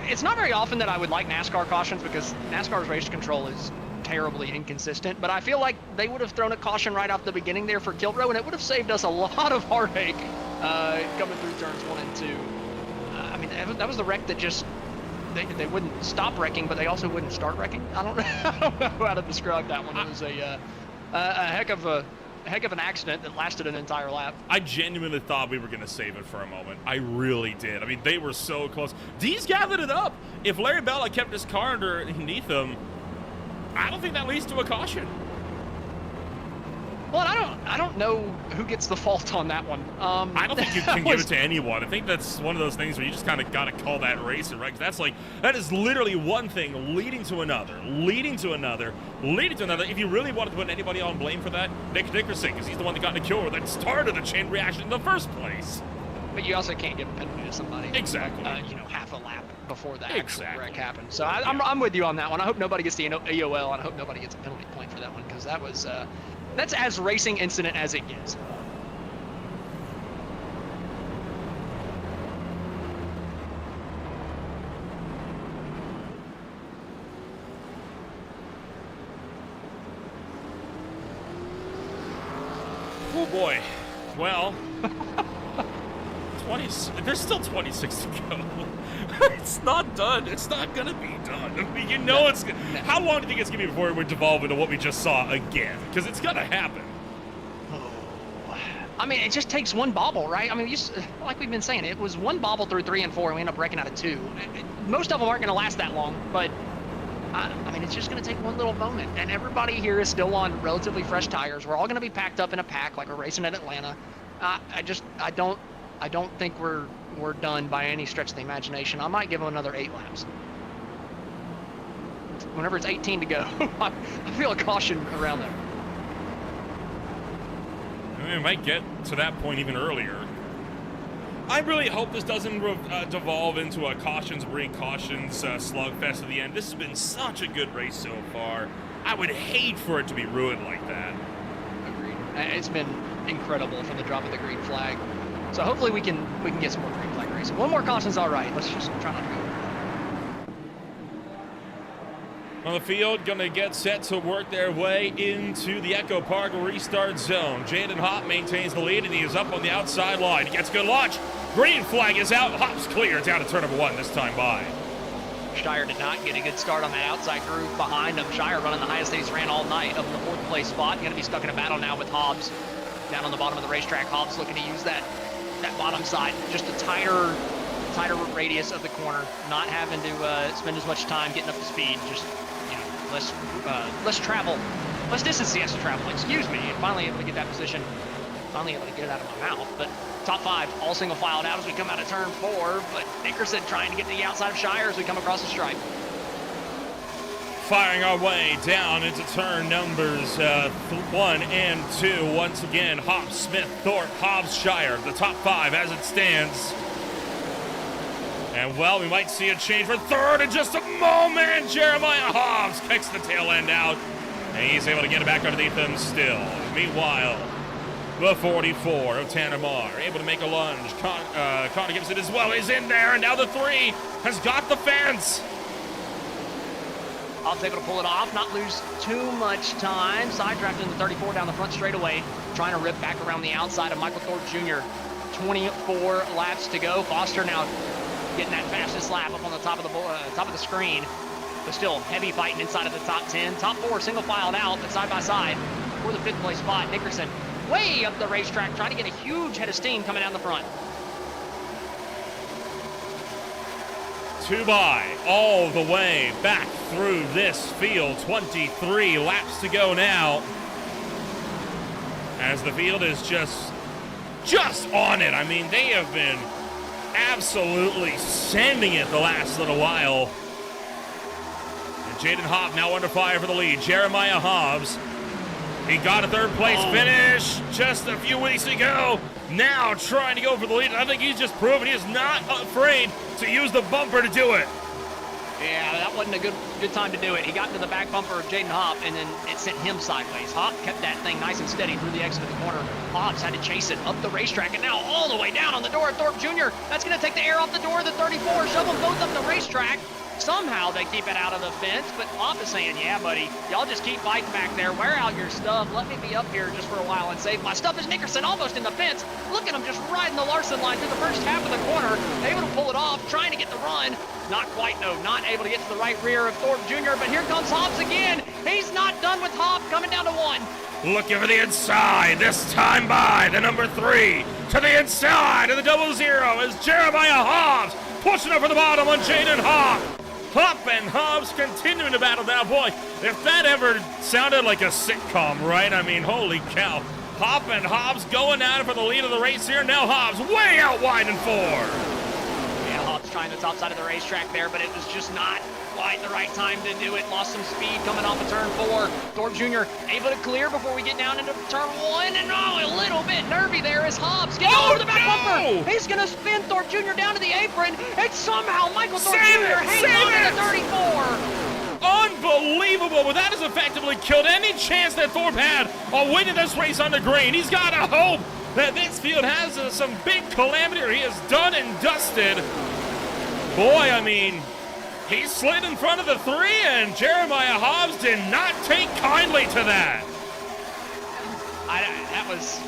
it's not very often that I would like NASCAR cautions because NASCAR's race control is terribly inconsistent, but I feel like they would have thrown a caution right off the beginning there for Kilbro, and it would have saved us a lot of heartache coming through turns 1 and 2. I mean, that was the wreck that just they wouldn't stop wrecking, but they also wouldn't start wrecking. I don't know how to describe that one. It was a heck of an accident that lasted an entire lap. I genuinely thought we were going to save it for a moment. I really did. I mean, they were so close. D's gathered it up. If Larry Bell had kept his car underneath him, I don't think that leads to a caution. Well, I don't know who gets the fault on that one. I don't think you can give it to anyone. I think that's one of those things where you just kind of got to call that racing, right? That is literally one thing leading to another, leading to another, leading to another. If you really wanted to put anybody on blame for that, Nick Nickerson, because he's the one that got in the kill that started the chain reaction in the first place. But you also can't give a penalty to somebody. Exactly. Half a lap before the actual wreck happened. So I'm with you on that one. I hope nobody gets the EOL, and I hope nobody gets a penalty point for that one because that was that's as racing incident as it gets. Oh boy. Well, there's still 26 to go. It's not done. It's not gonna be done. I mean, you know it's. How long do you think it's gonna be before we devolve into what we just saw again? Because it's gonna happen. I mean, it just takes one bobble, right? I mean, like we've been saying, it was one bobble through 3 and 4, and we end up wrecking out of 2. Most of them aren't going to last that long, but I mean, it's just going to take one little moment, and everybody here is still on relatively fresh tires. We're all going to be packed up in a pack like we're racing at Atlanta. I don't think we're done by any stretch of the imagination. I might give them another 8 laps. Whenever it's 18 to go, I feel a caution around there. I mean, we might get to that point even earlier. I really hope this doesn't devolve into a cautions break cautions slugfest at the end. This has been such a good race so far. I would hate for it to be ruined like that. Agreed. It's been incredible from the drop of the green flag. So hopefully we can get some more green flag racing. One more caution's all right. Let's just try not to go. On the field, going to get set to work their way into the Echo Park restart zone. Jaden Hopp maintains the lead, and he is up on the outside line. He gets a good launch. Green flag is out. Hopp's clear down to turn number 1 this time by. Shire did not get a good start on that outside groove behind him. Shire running the highest he's ran all night up in the 4th place spot. Going to be stuck in a battle now with Hobbs down on the bottom of the racetrack. Hobbs looking to use that bottom side, just a tighter radius of the corner, not having to spend as much time getting up to speed, just less travel, less distance he has to travel, excuse me, and finally able to get that position, finally able to get it out of my mouth. But top 5, all single filed out as we come out of turn 4, but Nickerson trying to get to the outside of Shire as we come across the stripe. Firing our way down into turn numbers 1 and 2. Once again, Hobbs, Smith, Thorpe, Hobbs, Shire, the top 5 as it stands. And, well, we might see a change for 3rd in just a moment. Jeremiah Hobbs kicks the tail end out, and he's able to get it back underneath him still. Meanwhile, the 44 of Tanner Marr able to make a lunge. Connor Gibson as well is in there, and now the 3 has got the fence. Hobbs able to pull it off, not lose too much time. Sidetracked in the 34 down the front straightaway, trying to rip back around the outside of Michael Thorpe Jr. 24 laps to go. Foster now getting that fastest lap up on the top of the screen, but still heavy fighting inside of the top 10. Top 4 single filed out, but side by side for the 5th place spot. Nickerson way up the racetrack, trying to get a huge head of steam coming down the front. 2 by all the way back through this field. 23 laps to go now, as the field is just on it. I mean, they have been absolutely sending it the last little while. And Jaden Hobb now under fire for the lead. Jeremiah Hobbs, he got a third place finish just a few weeks ago. Now trying to go for the lead. I think he's just proven he is not afraid to use the bumper to do it. Yeah, that wasn't a good time to do it. He got into the back bumper of Jaden Hobb, and then it sent him sideways. Hobb kept that thing nice and steady through the exit of the corner. Hobbs had to chase it up the racetrack, and now all the way down on the door of Thorpe Jr. That's going to take the air off the door of the 34, shove them both up the racetrack. Somehow they keep it out of the fence, but Hobb is saying, yeah, buddy, y'all just keep fighting back there. Wear out your stuff. Let me be up here just for a while and save my stuff. As Nickerson almost in the fence. Look at him just riding the Larson line through the first half of the corner. Able to pull it off, trying to get the run. Not quite, no, not able to get to the right rear of Thorpe Jr., but here comes Hobbs again. He's not done with Hobb, coming down to 1. Looking for the inside, this time by the number 3. To the inside of the 00 is Jeremiah Hobbs, pushing up for the bottom on Jaden Hobb. Hop and Hobbs continuing to battle now. Boy, if that ever sounded like a sitcom, right? I mean, holy cow. Hop and Hobbs going at it for the lead of the race here. Now Hobbs way out wide in 4. Yeah, Hobbs trying the top side of the racetrack there, but it was just not quite the right time to do it. Lost some speed coming off of turn 4. Thorpe Jr. able to clear before we get down into turn 1. And a little bit nervy there as Hobbs getting over the back bumper. He's going to spin Thorpe Jr. down to the apron. And somehow Michael Thorpe Jr. hangs on to the 34. Unbelievable, but that has effectively killed any chance that Thorpe had on winning this race on the green. He's got to hope that this field has some big calamity, or he is done and dusted. Boy, I mean, he slid in front of the 3, and Jeremiah Hobbs did not take kindly to that. That was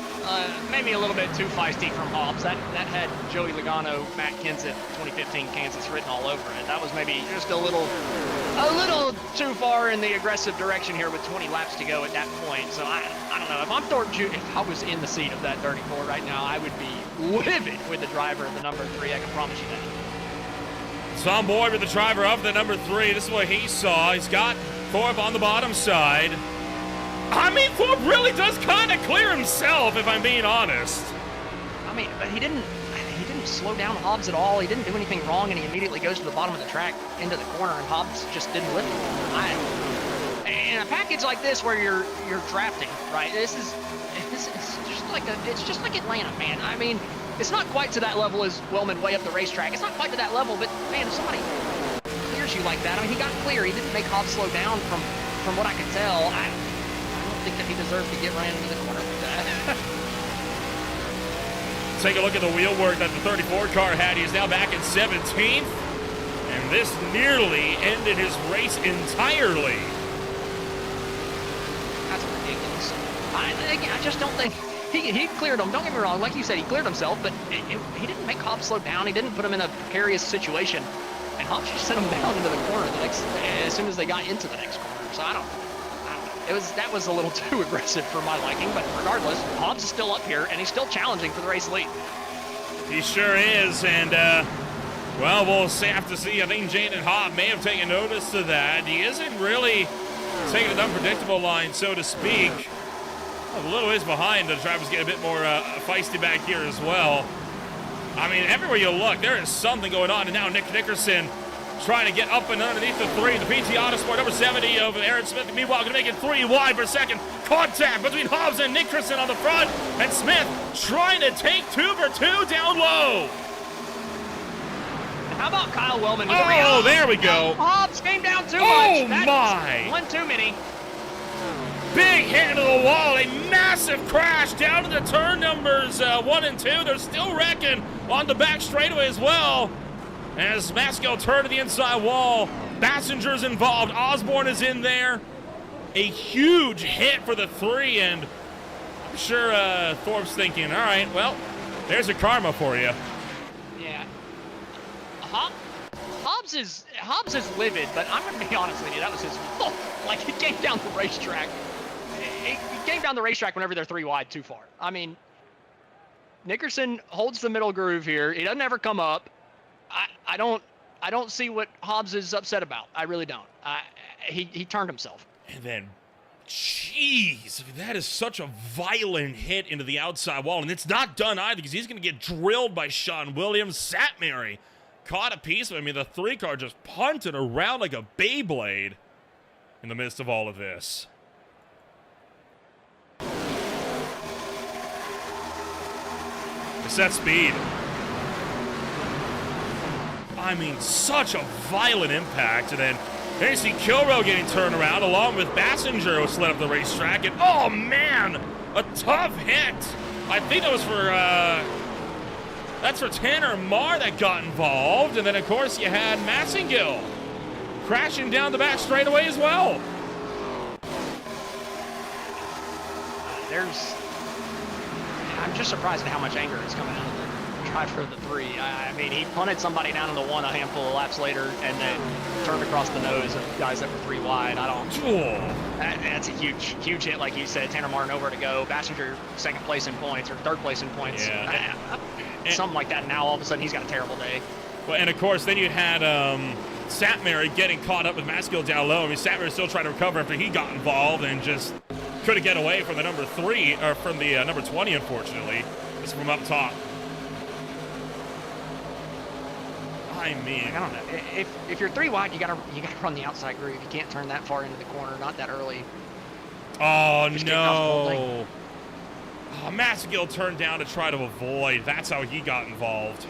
maybe a little bit too feisty from Hobbs. That had Joey Logano, Matt Kenseth, 2015 Kansas written all over it. That was maybe just a little too far in the aggressive direction here with 20 laps to go at that point. So I don't know. If I'm Thorpe Jr., if I was in the seat of that 34 right now, I would be livid with the driver of the number 3. I can promise you that. Tom Boyd with the driver of the number 3. This is what he saw. He's got Thorpe on the bottom side. I mean, Thorpe really does kind of clear himself, if I'm being honest. I mean, but he didn't slow down Hobbs at all. He didn't do anything wrong, and he immediately goes to the bottom of the track into the corner, and Hobbs just didn't lift him. In a package like this where you're drafting, right? It's just like Atlanta, man. I mean, it's not quite to that level as Wellman way up the racetrack. It's not quite to that level, but man, if somebody clears you like that, I mean, he got clear. He didn't make Hobbs slow down from what I could tell. I don't think that he deserved to get ran into the corner with that. Take a look at the wheel work that the 34 car had. He is now back in 17th, and this nearly ended his race entirely. That's ridiculous. I just don't think he cleared him. Don't get me wrong. Like you said, he cleared himself, but he didn't make Hobbs slow down. He didn't put him in a precarious situation, and Hobbs just sent him down into the corner as soon as they got into the next corner. So I don't know. That was a little too aggressive for my liking, but regardless, Hobbs is still up here, and he's still challenging for the race lead. He sure is, and well, we'll have to see. I think Jaden Hobb may have taken notice of that. He isn't really taking an unpredictable line, so to speak. A little ways behind. The drivers get a bit more feisty back here as well. I mean, everywhere you look, there is something going on, and now Nick Nickerson trying to get up and underneath the 3. The PT Autosport number 70 of Aaron Smith, meanwhile, going to make it 3 wide per second. Contact between Hobbs and Nickerson on the front, and Smith trying to take 2 for 2 down low. How about Kyle Wellman? Oh, there we go. Hobbs came down too much. Oh, That's my. One too many. Big hit into the wall, a massive crash down to the turn numbers 1 and 2. They're still wrecking on the back straightaway as well. As Masco turned to the inside wall, passengers involved. Osborne is in there. A huge hit for the 3, and I'm sure Thorpe's thinking, all right, well, there's a karma for you. Yeah. Hobbs is livid, but I'm going to be honest with you, that was his fault. Like, he came down the racetrack. it came down the racetrack whenever they're 3 wide too far. I mean, Nickerson holds the middle groove here. He doesn't ever come up. I don't see what Hobbs is upset about. I really don't. He turned himself. And then, jeez, that is such a violent hit into the outside wall. And it's not done either because he's going to get drilled by Sean Williams. Satmary caught a piece of him. I mean, the 3-car just punted around like a Beyblade in the midst of all of this. It's that speed. I mean, such a violent impact. And then there you see Kilrow getting turned around along with Bassinger, who slid up the racetrack. And oh man, a tough hit. I think that was for that's for Tanner Marr that got involved. And then of course you had Massengill crashing down the back straightaway as well. I'm just surprised at how much anger is coming out of the driver of the 3. I mean, he punted somebody down in the 1 a handful of laps later and then turned across the nose of guys that were 3 wide. That's a huge hit, like you said. Tanner Marr nowhere to go. Bassinger 2nd place in points or 3rd place in points. Yeah. Something like that. Now all of a sudden he's got a terrible day. Well, and of course then you had Satmary getting caught up with Massengill down low. I mean, Satmary still trying to recover after he got involved and just couldn't get away from the number 3 or from the number 20, unfortunately. This is from up top. I mean, I don't know. If you're 3 wide, you gotta run the outside groove. You can't turn that far into the corner, not that early. Oh no! Oh, Massengill turned down to try to avoid. That's how he got involved.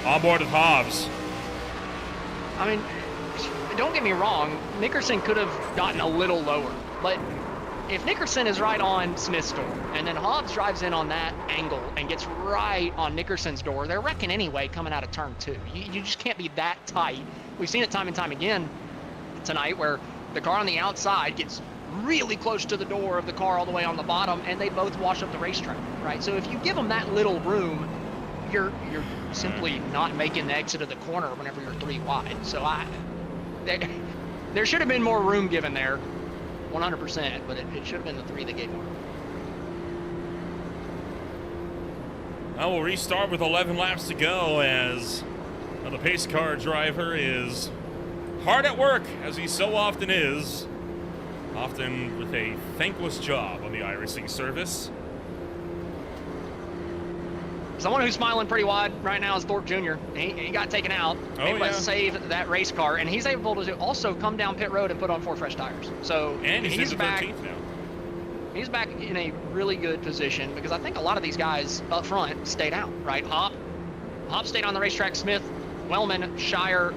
On board with Hobbs. I mean, don't get me wrong. Nickerson could have gotten a little lower, but if Nickerson is right on Smith's door, and then Hobbs drives in on that angle and gets right on Nickerson's door, they're wrecking anyway coming out of turn 2. You just can't be that tight. We've seen it time and time again tonight where the car on the outside gets really close to the door of the car all the way on the bottom, and they both wash up the racetrack, right? So if you give them that little room, you're simply not making the exit of the corner whenever you're 3 wide. So there should have been more room given there. 100%, but it should have been the 3 that gave more. Now we'll restart with 11 laps to go as the pace car driver is hard at work, as he so often is, often with a thankless job on the iRacing service. Someone who's smiling pretty wide right now is Thorpe Jr. He got taken out, able to save that race car, and he's able to also come down pit road and put on 4 fresh tires. So and he's back. Now. He's back in a really good position because I think a lot of these guys up front stayed out, right? Hop stayed on the racetrack. Smith, Wellman, Shire,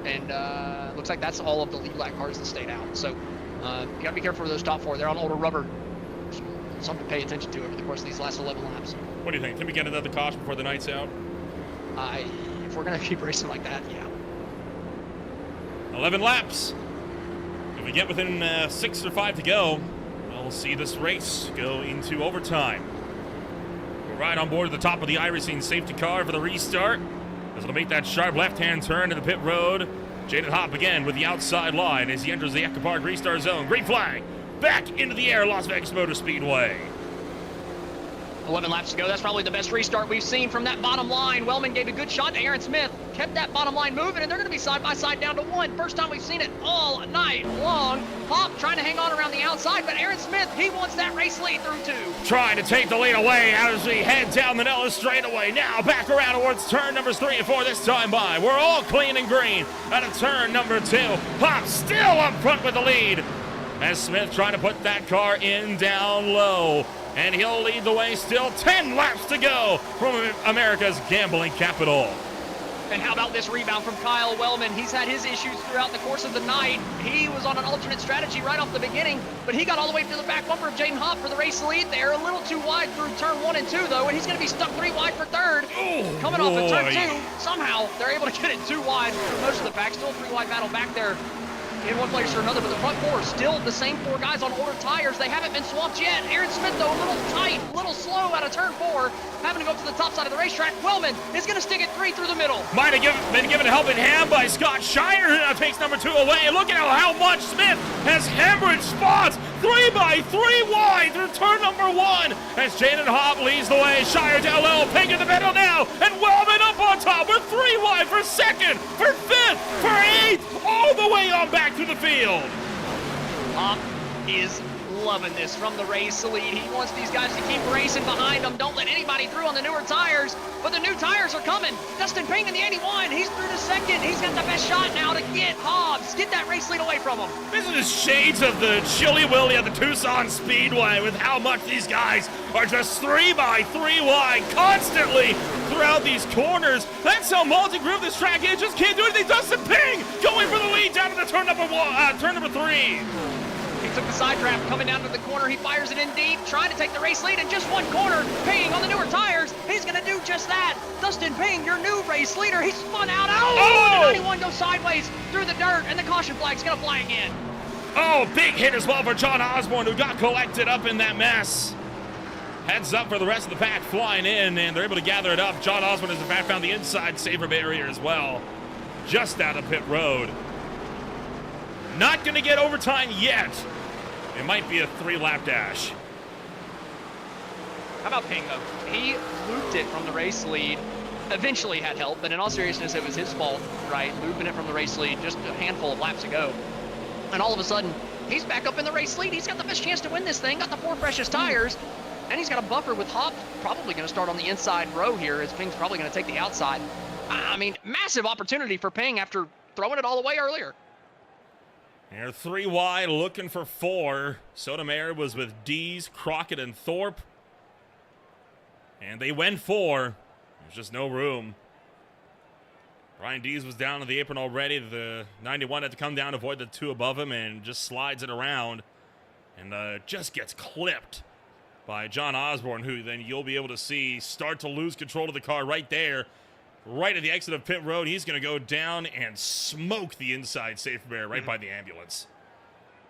and looks like that's all of the lead lap cars that stayed out. So you gotta be careful with those top 4. They're on older rubber. Something to pay attention to over the course of these last 11 laps. What do you think? Can we get another caution before the night's out? If we're going to keep racing like that, yeah. 11 laps. If we get within 6 or 5 to go, we'll see this race go into overtime. We're right on board at the top of the iRacing safety car for the restart. As it'll make that sharp left-hand turn to the pit road. Jaden Hopp again with the outside line as he enters the Echo Park restart zone. Green flag. Back into the air, Las Vegas Motor Speedway. 11 laps to go. That's probably the best restart we've seen from that bottom line. Wellman gave a good shot to Aaron Smith, kept that bottom line moving, and they're going to be side by side down to 1. First time we've seen it all night long. Hop trying to hang on around the outside, but Aaron Smith, he wants that race lead through 2. Trying to take the lead away as we head down the Nellis straightaway. Now back around towards turn numbers 3 and 4 this time by. We're all clean and green out of turn number 2. Hop still up front with the lead as Smith trying to put that car in down low. And he'll lead the way still. 10 laps to go from America's gambling capital. And how about this rebound from Kyle Wellman? He's had his issues throughout the course of the night. He was on an alternate strategy right off the beginning, but he got all the way to the back bumper of Jaden Hopp for the race lead there. A little too wide through turn 1 and 2, though, and he's going to be stuck 3 wide for 3rd. Oh, coming off of turn 2, somehow they're able to get it 2 wide for most of the pack. Still 3 wide battle back there in one place or another, but the front 4 still the same 4 guys on older tires. They haven't been swapped yet. Aaron Smith, though, a little little slow out of turn 4, having to go up to the top side of the racetrack. Wellman is going to stick it 3 through the middle. Might have been given a helping hand by Scott Shire, who now takes number 2 away. Look at how much Smith has hemorrhaged spots. 3 by 3 wide through turn number 1 as Jaden Hobb leads the way. Shire down low, Pink in the middle now, and Wellman up on top. We're 3 wide for 2nd, for 5th, for 8th, all the way on back to the field. Hobb is loving this from the race lead. He wants these guys to keep racing behind him. Don't let anybody through on the newer tires, but the new tires are coming. Dustin Ping in the 81, he's through to 2nd. He's got the best shot now to get Hobbs, get that race lead away from him. This is shades of the Chili Willy at the Tucson Speedway with how much these guys are just 3 by 3 wide constantly throughout these corners. That's how multi-groove this track is. Just can't do anything. Dustin Ping going for the lead down to the turn number 3. He took the side trap coming down to the corner. He fires it in deep, trying to take the race lead in just one corner. Ping on the newer tires. He's going to do just that. Dustin Ping, your new race leader. He spun out. Oh! The 91 goes sideways through the dirt, and the caution flag's going to fly again. Oh, big hit as well for John Osborne, who got collected up in that mess. Heads up for the rest of the pack flying in, and they're able to gather it up. John Osborne has in fact found the inside safer barrier as well, just out of pit road. Not going to get overtime yet. It might be a 3-lap dash. How about Ping, though? He looped it from the race lead. Eventually had help, but in all seriousness, it was his fault, right? Looping it from the race lead just a handful of laps ago. And all of a sudden, he's back up in the race lead. He's got the best chance to win this thing. Got the 4 freshest tires. And he's got a buffer with Hobbs probably going to start on the inside row here, as Ping's probably going to take the outside. I mean, massive opportunity for Ping after throwing it all away earlier. They're 3 wide, looking for 4. Sotomayor was with Dees, Crockett, and Thorpe. And they went 4. There's just no room. Brian Dees was down on the apron already. The 91 had to come down to avoid the 2 above him and just slides it around. And just gets clipped by John Osborne, who then you'll be able to see start to lose control of the car right there. Right at the exit of pit road, he's going to go down and smoke the inside safe barrier right by the ambulance.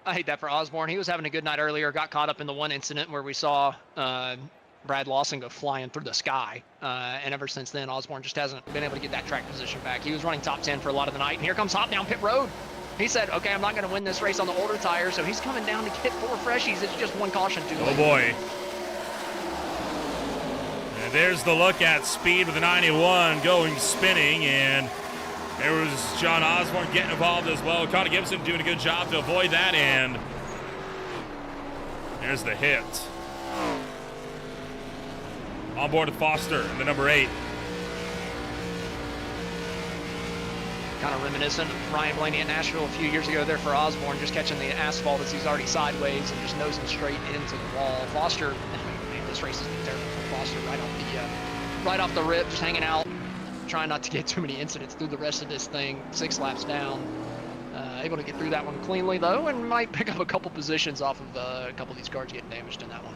I hate that for Osborne. He was having a good night earlier, got caught up in the one incident where we saw Brad Lawson go flying through the sky. And ever since then, Osborne just hasn't been able to get that track position back. He was running top 10 for a lot of the night, and here comes Hop down pit road. He said, okay, I'm not going to win this race on the older tires, so he's coming down to get 4 freshies. It's just one caution too late. Oh, boy. There's the look at speed with the 91 going spinning, and there was John Osborne getting involved as well. Connor Gibson doing a good job to avoid that, and there's the hit. On board with Foster, the number 8. Kind of reminiscent of Ryan Blaney at Nashville a few years ago there for Osborne, just catching the asphalt as he's already sideways and just nosing straight into the wall. Foster, man, this race has been terrible for Foster right off the rip, just hanging out, trying not to get too many incidents through the rest of this thing. 6 laps down, able to get through that one cleanly though, and might pick up a couple positions off of a couple of these cars getting damaged in that one.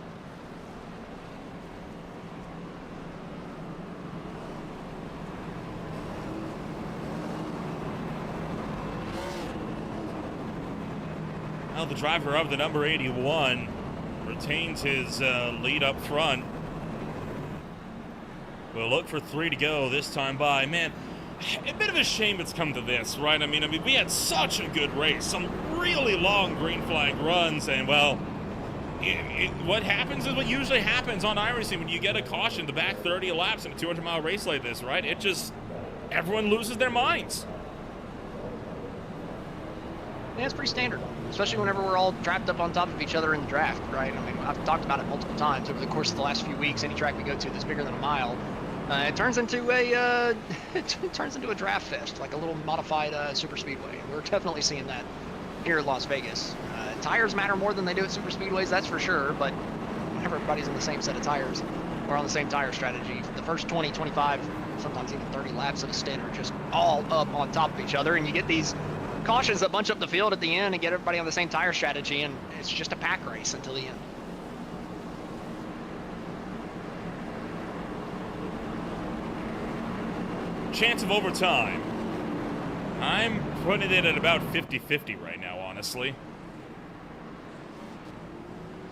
Well, the driver of the number 81 retains his lead up front. We'll look for 3 to go this time by. Man, a bit of a shame it's come to this, right? I mean, we had such a good race, some really long green flag runs, and well, what happens is what usually happens on iRacing when you get a caution the back 30 laps in a 200-mile race like this, right? It just, everyone loses their minds. Yeah, it's pretty standard, especially whenever we're all trapped up on top of each other in the draft, right? I mean, I've talked about it multiple times over the course of the last few weeks. Any track we go to that's bigger than a mile, it turns into a draft fest, like a little modified super speedway. We're definitely seeing that here in Las Vegas. Tires matter more than they do at super speedways, that's for sure. But whenever everybody's in the same set of tires, or on the same tire strategy, the first 20, 25, sometimes even 30 laps of a stint are just all up on top of each other, and you get these cautions that bunch up the field at the end and get everybody on the same tire strategy, and it's just a pack race until the end. Chance of overtime. I'm putting it at about 50-50 right now, honestly.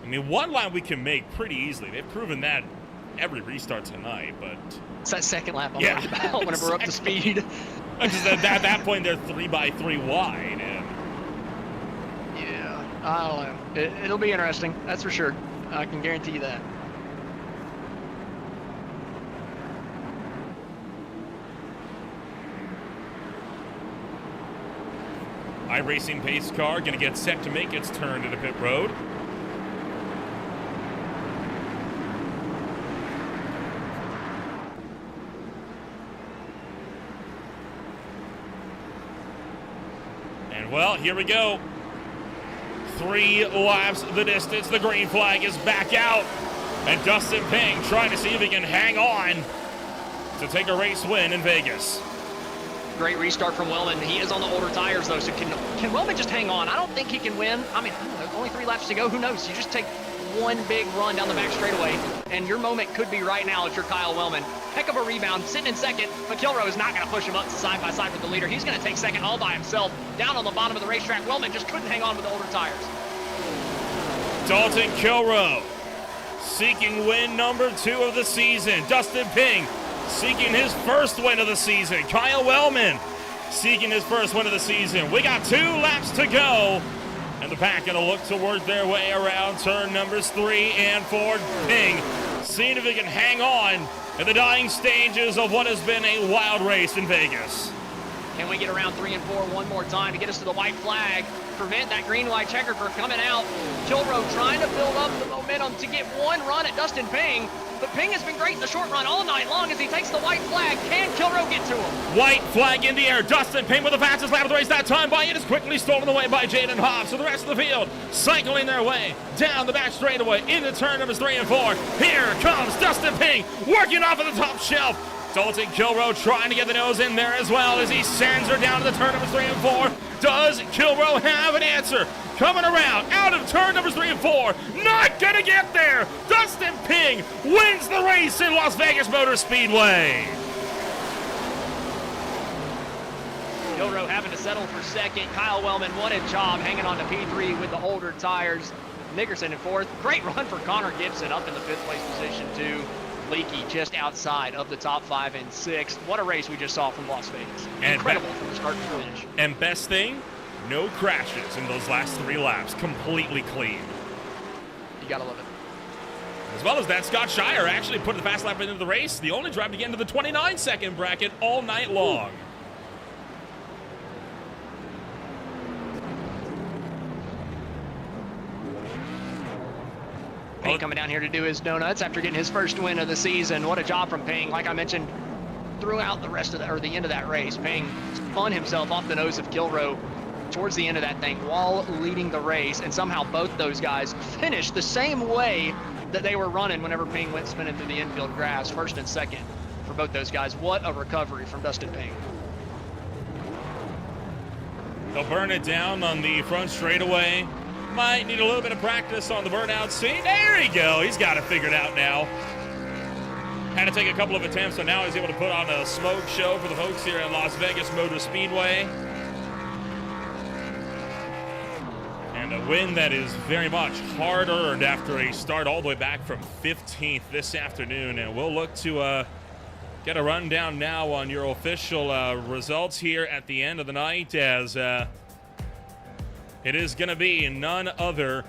I mean, one line we can make pretty easily. They've proven that every restart tonight, but... It's that second lap I'm Yeah, worried about whenever we're up to speed. Because at that point, they're 3x3 wide. And Yeah, I don't know. It'll be interesting, that's for sure. I can guarantee you that. iRacing pace car going to get set to make its turn to the pit road. And well, here we go. 3 laps the distance. The green flag is back out. And Dustin Ping trying to see if he can hang on to take a race win in Vegas. Great restart from Wellman. He is on the older tires, though, so can Wellman just hang on? I don't think he can win. I mean, I don't know, only 3 laps to go. Who knows? You just take one big run down the back straightaway, and your moment could be right now if you're Kyle Wellman. Heck of a rebound, sitting in second, but Kilroe is not going to push him up to side by side with the leader. He's going to take second all by himself. Down on the bottom of the racetrack, Wellman just couldn't hang on with the older tires. Dalton Kilroe seeking win number 2 of the season. Dustin Ping seeking his first win of the season. Kyle Wellman seeking his first win of the season. We got 2 laps to go, and the pack gonna look to work their way around turn numbers 3 and 4. Ping seeing if he can hang on in the dying stages of what has been a wild race in Vegas. Can we get around 3 and 4 one more time to get us to the white flag? Prevent that green-white checker from coming out. Kilroe trying to build up the momentum to get one run at Dustin Ping. But Ping has been great in the short run all night long as he takes the white flag. Can Kilroe get to him? White flag in the air. Dustin Ping with the fastest lap of the race that time by. It is quickly stolen away by Jaden Hobbs. So the rest of the field cycling their way down the back straightaway into turn numbers 3 and 4. Here comes Dustin Ping working off of the top shelf. Dalton Kilroe trying to get the nose in there as well as he sends her down to the turn numbers 3 and 4. Does Kilroe have an answer? Coming around out of turn numbers 3 and 4. Not gonna get there. Dustin Ping wins the race in Las Vegas Motor Speedway. Kilroe having to settle for second. Kyle Wellman, what a job hanging on to P3 with the older tires. Nickerson in 4th. Great run for Connor Gibson up in the 5th place position too. Leakey just outside of the top 5 and 6. What a race we just saw from Las Vegas. Incredible from the start to finish. And best thing, no crashes in those last 3 laps. Completely clean. You gotta love it. As well as that, Scott Shire actually put the fast lap into the race. The only drive to get into the 29-second bracket all night long. Ping coming down here to do his donuts after getting his first win of the season. What a job from Ping. Like I mentioned, throughout the rest of the end of that race, Ping spun himself off the nose of Kilroe towards the end of that thing while leading the race, and somehow both those guys finished the same way that they were running whenever Ping went spinning through the infield grass, first and second for both those guys. What a recovery from Dustin Ping. They'll burn it down on the front straightaway. Might need a little bit of practice on the burnout seat. There you go. He's got it figured out now. Had to take a couple of attempts, so now he's able to put on a smoke show for the folks here at Las Vegas Motor Speedway. And a win that is very much hard-earned after a start all the way back from 15th this afternoon. And we'll look to get a rundown now on your official results here at the end of the night, as it is going to be none other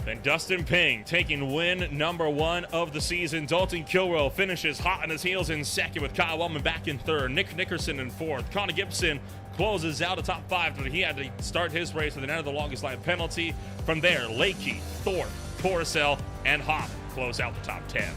than Dustin Ping taking win number 1 of the season. Dalton Kilroe finishes hot on his heels in second, with Kyle Wellman back in 3rd. Nick Nickerson in 4th. Connor Gibson closes out the top 5, but he had to start his race with an end of the longest line penalty. From there, Leakey, Thorpe, Coruscant, and Hop close out the top 10.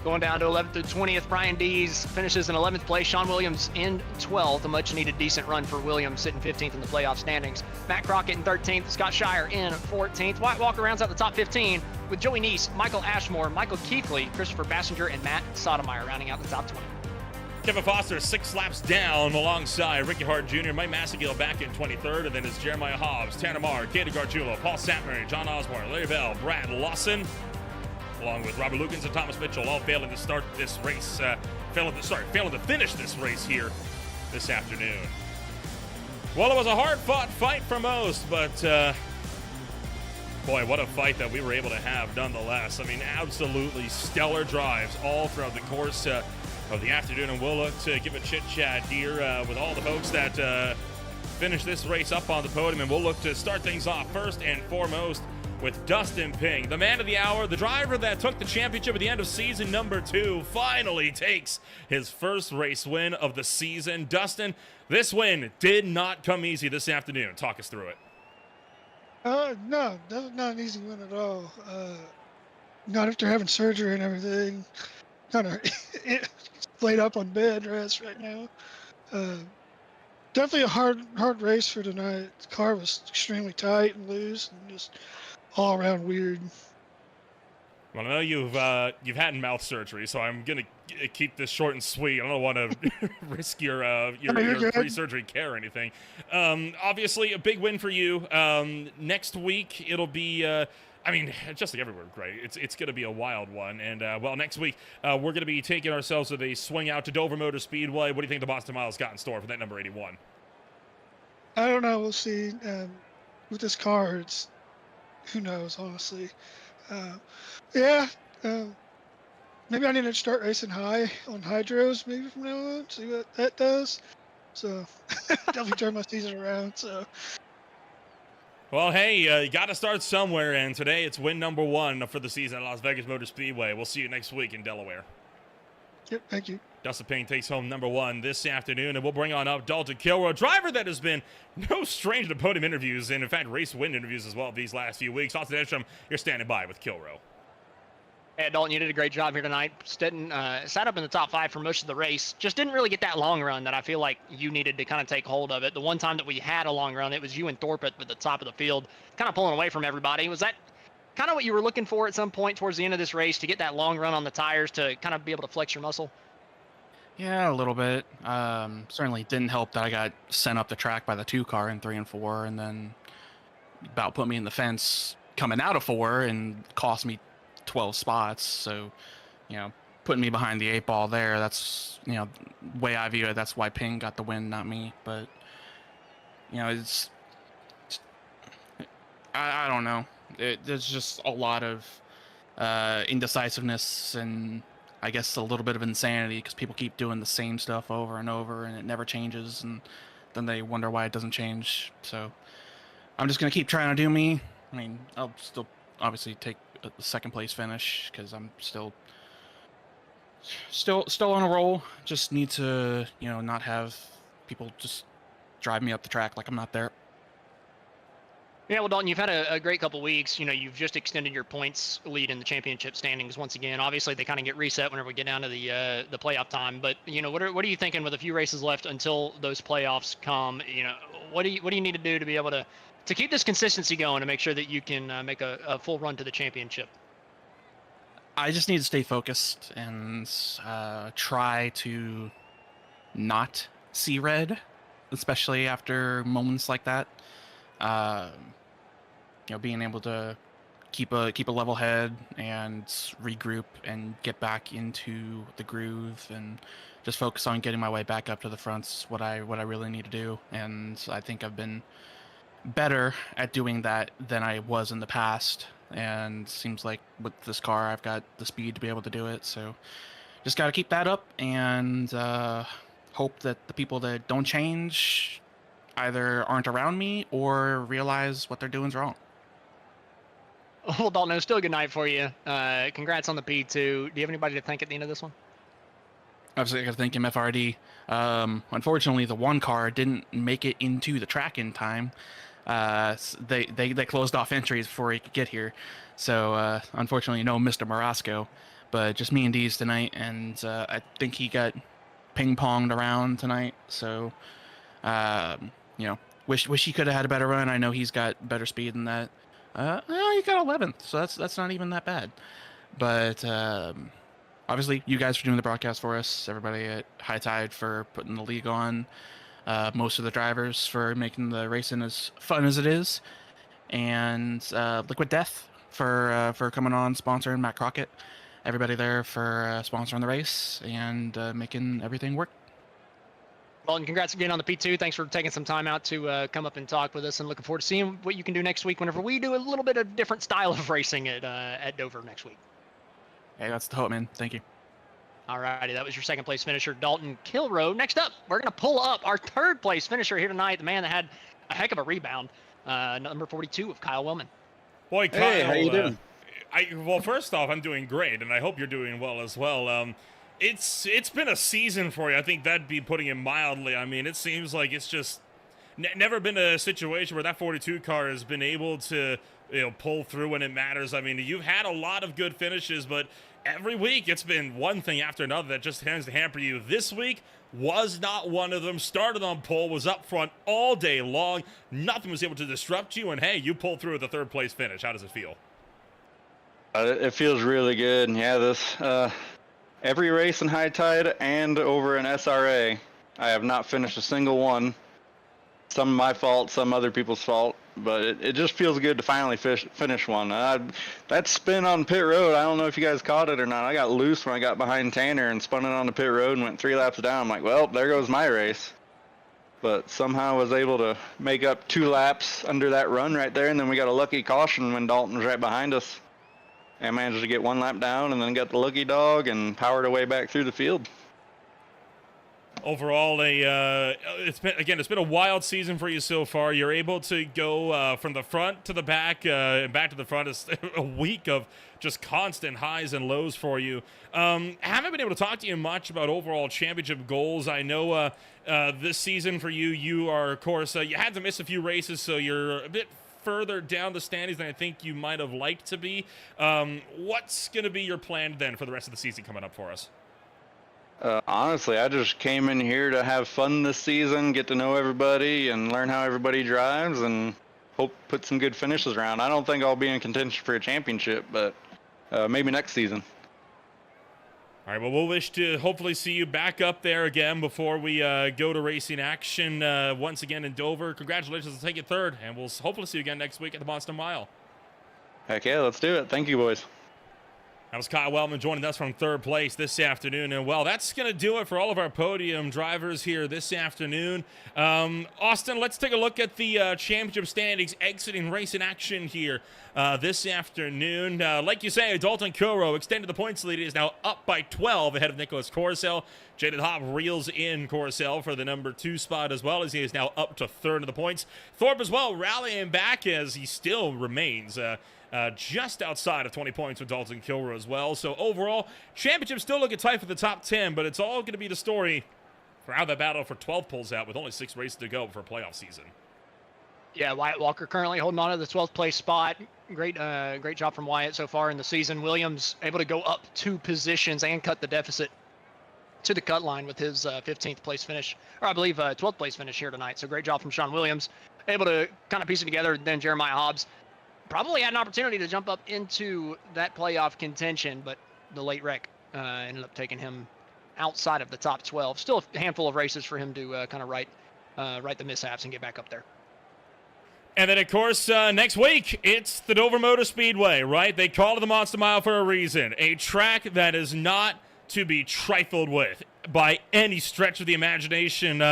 Going down to 11th to 20th, Brian Dees finishes in 11th place. Sean Williams in 12th, a much-needed decent run for Williams, sitting 15th in the playoff standings. Matt Crockett in 13th, Scott Shire in 14th. White Walker rounds out the top 15 with Joey Neese, Michael Ashmore, Michael Keithley, Christopher Bassinger, and Matt Sotomayor rounding out the top 20. Kevin Foster 6 laps down alongside Ricky Hart Jr., Mike Massagill back in 23rd, and then it's Jeremiah Hobbs, Tanner Marr, Katie Gargiulo, Paul Satmary, John Osborne, Larry Bell, Brad Lawson, along with Robert Lukens and Thomas Mitchell, all failing to start this race, failing to finish this race here this afternoon. Well, it was a hard-fought fight for most, but Boy, what a fight that we were able to have nonetheless. I mean, absolutely stellar drives all throughout the course of the afternoon, and we'll look to give a chit-chat here with all the folks that finish this race up on the podium, and we'll look to start things off first and foremost with Dustin Ping, the man of the hour, the driver that took the championship at the end of season number 2, finally takes his first race win of the season. Dustin, this win did not come easy this afternoon. Talk us through it. No, that was not an easy win at all. Not after having surgery and everything. Kind of laid up on bed rest right now. Definitely a hard race for tonight. The car was extremely tight and loose and just all around weird. Well, I know you've had mouth surgery, so I'm gonna keep this short and sweet. I don't want to risk your pre-surgery care or anything. Obviously, a big win for you. Next week it'll be. I mean, just like everywhere, great. It's going to be a wild one. And, well, next week, we're going to be taking ourselves with a swing out to Dover Motor Speedway. What do you think the Boston Miles got in store for that number 81? I don't know. We'll see. With this car, who knows, honestly. Yeah. Maybe I need to start racing high on hydros maybe from now on, see what that does. So, definitely turn my season around, so... Well, hey, you got to start somewhere, and today it's win number 1 for the season at Las Vegas Motor Speedway. We'll see you next week in Delaware. Yep, thank you. Dustin Ping takes home number 1 this afternoon, and we'll bring on up Dalton Kilroy, a driver that has been no stranger to podium interviews, and in fact, race win interviews as well these last few weeks. Austin Edstrom, you're standing by with Kilroy. Yeah, Dalton, you did a great job here tonight. Sat up in the top 5 for most of the race. Just didn't really get that long run that I feel like you needed to kind of take hold of it. The one time that we had a long run, it was you and Thorpe at the top of the field, kind of pulling away from everybody. Was that kind of what you were looking for at some point towards the end of this race, to get that long run on the tires to kind of be able to flex your muscle? Yeah, a little bit. Certainly didn't help that I got sent up the track by the 2 car in 3 and 4, and then about put me in the fence coming out of 4 and cost me 12 spots. So, putting me behind the 8 ball there, that's, the way I view it, that's why Ping got the win, not me. But, I don't know. There's just a lot of indecisiveness and I guess a little bit of insanity, because people keep doing the same stuff over and over and it never changes, and then they wonder why it doesn't change. So I'm just going to keep trying to do me. I mean, I'll still obviously take a second place finish because I'm still on a roll. Just need to, not have people just drive me up the track like I'm not there. Yeah, well, Dalton, you've had a great couple weeks. You've just extended your points lead in the championship standings once again. Obviously, they kind of get reset whenever we get down to the playoff time. But what are you thinking with a few races left until those playoffs come? What do you need to do to be able to keep this consistency going, to make sure that you can make a full run to the championship? I just need to stay focused and try to not see red, especially after moments like that. Being able to keep a level head and regroup and get back into the groove and just focus on getting my way back up to the front's what I really need to do. And I think I've been better at doing that than I was in the past. And seems like with this car, I've got the speed to be able to do it. So just got to keep that up and hope that the people that don't change either aren't around me or realize what they're doing is wrong. Well, Dalton, it was still a good night for you. Congrats on the P2. Do you have anybody to thank at the end of this one? Obviously, I got to thank MFRD. Unfortunately, the 1 car didn't make it into the track in time. They closed off entries before he could get here. So, unfortunately, no Mr. Morasco. But just me and Deez tonight. And I think he got ping-ponged around tonight. So, wish he could have had a better run. I know he's got better speed than that. He got 11th, so that's not even that bad. But obviously, you guys for doing the broadcast for us. Everybody at High Tide for putting the league on. Most of the drivers for making the racing as fun as it is, and Liquid Death for coming on, sponsoring Matt Crockett. Everybody there for sponsoring the race and making everything work. Dalton, congrats again on the P2. Thanks for taking some time out to come up and talk with us, and looking forward to seeing what you can do next week whenever we do a little bit of different style of racing at Dover next week. Hey, that's the hope, man. Thank you. Alrighty, that was your second place finisher, Dalton Kilroe. Next up, we're going to pull up our third place finisher here tonight, the man that had a heck of a rebound, number 42 of Kyle Wellman. Boy, Kyle, Hey, how you doing? Well, first off, I'm doing great, and I hope you're doing well as well. It's been a season for you. I think that'd be putting it mildly. I mean, it seems like it's just never been a situation where that 42 car has been able to pull through when it matters. I mean, you've had a lot of good finishes, but every week it's been one thing after another that just tends to hamper you. This week was not one of them. Started on pole, was up front all day long. Nothing was able to disrupt you, and hey, you pulled through with the third place finish. How does it feel? It feels really good. Yeah, this every race in high tide and over in SRA, I have not finished a single one. Some my fault, some other people's fault, but it just feels good to finally finish one. That spin on pit road, I don't know if you guys caught it or not. I got loose when I got behind Tanner and spun it on the pit road and went 3 laps down. I'm like, well, there goes my race. But somehow was able to make up 2 laps under that run right there, and then we got a lucky caution when Dalton was right behind us. And managed to get 1 lap down and then got the lucky dog and powered our way back through the field. Overall, it's been a wild season for you so far. You're able to go from the front to the back and back to the front. It's a week of just constant highs and lows for you. Haven't been able to talk to you much about overall championship goals. I know this season for you, you are, of course, you had to miss a few races, so you're a bit further down the standings than I think you might have liked to be. What's going to be your plan then for the rest of the season coming up for us? Honestly, I just came in here to have fun this season, get to know everybody, and learn how everybody drives, and hope put some good finishes around. I don't think I'll be in contention for a championship, but maybe next season. All right, well, we'll wish to hopefully see you back up there again before we go to racing action once again in Dover. Congratulations on taking third, and we'll hopefully see you again next week at the Monster Mile. Heck yeah, let's do it. Thank you, boys. That was Kyle Wellman joining us from third place this afternoon. And, well, that's going to do it for all of our podium drivers here this afternoon. Austin, let's take a look at the championship standings exiting racing action here this afternoon. Like you say, Dalton Kilroe extended the points lead. He is now up by 12 ahead of Nicholas Corcel. Jaden Hopp reels in Corcel for the number 2 spot as well, as he is now up to third of the points. Thorpe as well rallying back as he still remains just outside of 20 points with Dalton Kilroe as well. So overall, championship still looking tight for the top 10, but it's all going to be the story for how that battle for 12 pulls out with only 6 races to go for playoff season. Yeah, Wyatt Walker currently holding on to the 12th place spot. Great job from Wyatt so far in the season. Williams able to go up 2 positions and cut the deficit to the cut line with his 15th place finish, or I believe 12th place finish here tonight. So great job from Sean Williams, able to kind of piece it together. Then Jeremiah Hobbs probably had an opportunity to jump up into that playoff contention, but the late wreck ended up taking him outside of the top 12. Still a handful of races for him to kind of right the mishaps and get back up there. And then, of course, next week, it's the Dover Motor Speedway, right? They call it the Monster Mile for a reason. A track that is not to be trifled with by any stretch of the imagination.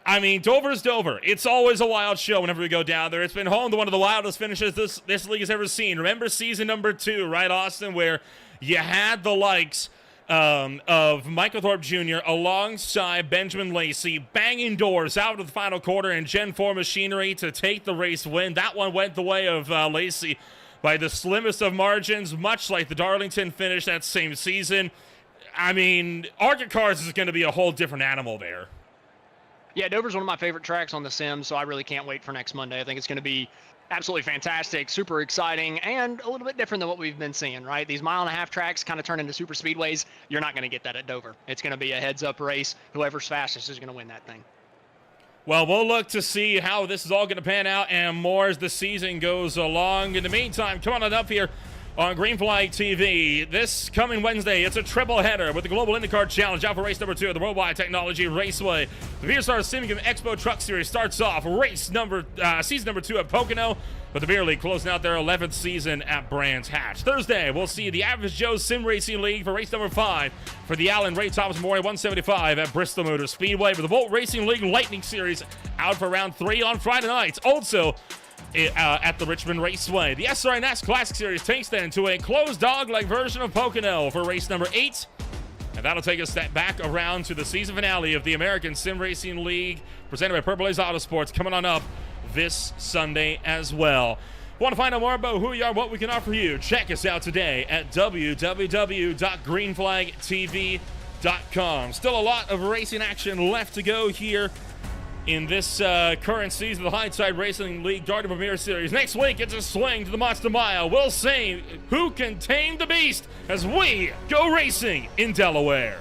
I mean, Dover's Dover. It's always a wild show whenever we go down there. It's been home to one of the wildest finishes this league has ever seen. Remember season number 2, right, Austin, where you had the likes of Michael Thorpe Jr. alongside Benjamin Lacey banging doors out of the final quarter in Gen 4 machinery to take the race win. That one went the way of Lacey by the slimmest of margins, much like the Darlington finish that same season. I mean, Arctic Cars is going to be a whole different animal there. Yeah, Dover's one of my favorite tracks on the Sims, so I really can't wait for next Monday. I think it's going to be absolutely fantastic, super exciting, and a little bit different than what we've been seeing, right? These mile-and-a-half tracks kind of turn into super speedways. You're not going to get that at Dover. It's going to be a heads-up race. Whoever's fastest is going to win that thing. Well, we'll look to see how this is all going to pan out and more as the season goes along. In the meantime, come on up here. on Green Flag TV. This coming Wednesday, it's a triple header with the Global IndyCar Challenge out for race number 2 at the Worldwide Technology Raceway. The VSR Sim Cam Expo Truck Series starts off season number 2 at Pocono, but the Beer League closing out their 11th season at Brands Hatch. Thursday, we'll see the Average Joe Sim Racing League for race number 5 for the Allen Ray Thomas Memorial 175 at Bristol Motor Speedway, with the Volt Racing League Lightning Series out for round 3 on Friday nights. Also, at the Richmond Raceway, the SRI NAS Classic Series takes them to a closed dog-like version of Pocono for race number 8. And that'll take us back around to the season finale of the American Sim Racing League, presented by Purple A's Autosports, coming on up this Sunday as well. Want to find out more about who we are, what we can offer you? Check us out today at www.greenflagtv.com. Still a lot of racing action left to go here in this current season of the High-Tide Racing League Garden Premier Series. Next week, it's a swing to the Monster Mile. We'll see who can tame the beast as we go racing in Delaware.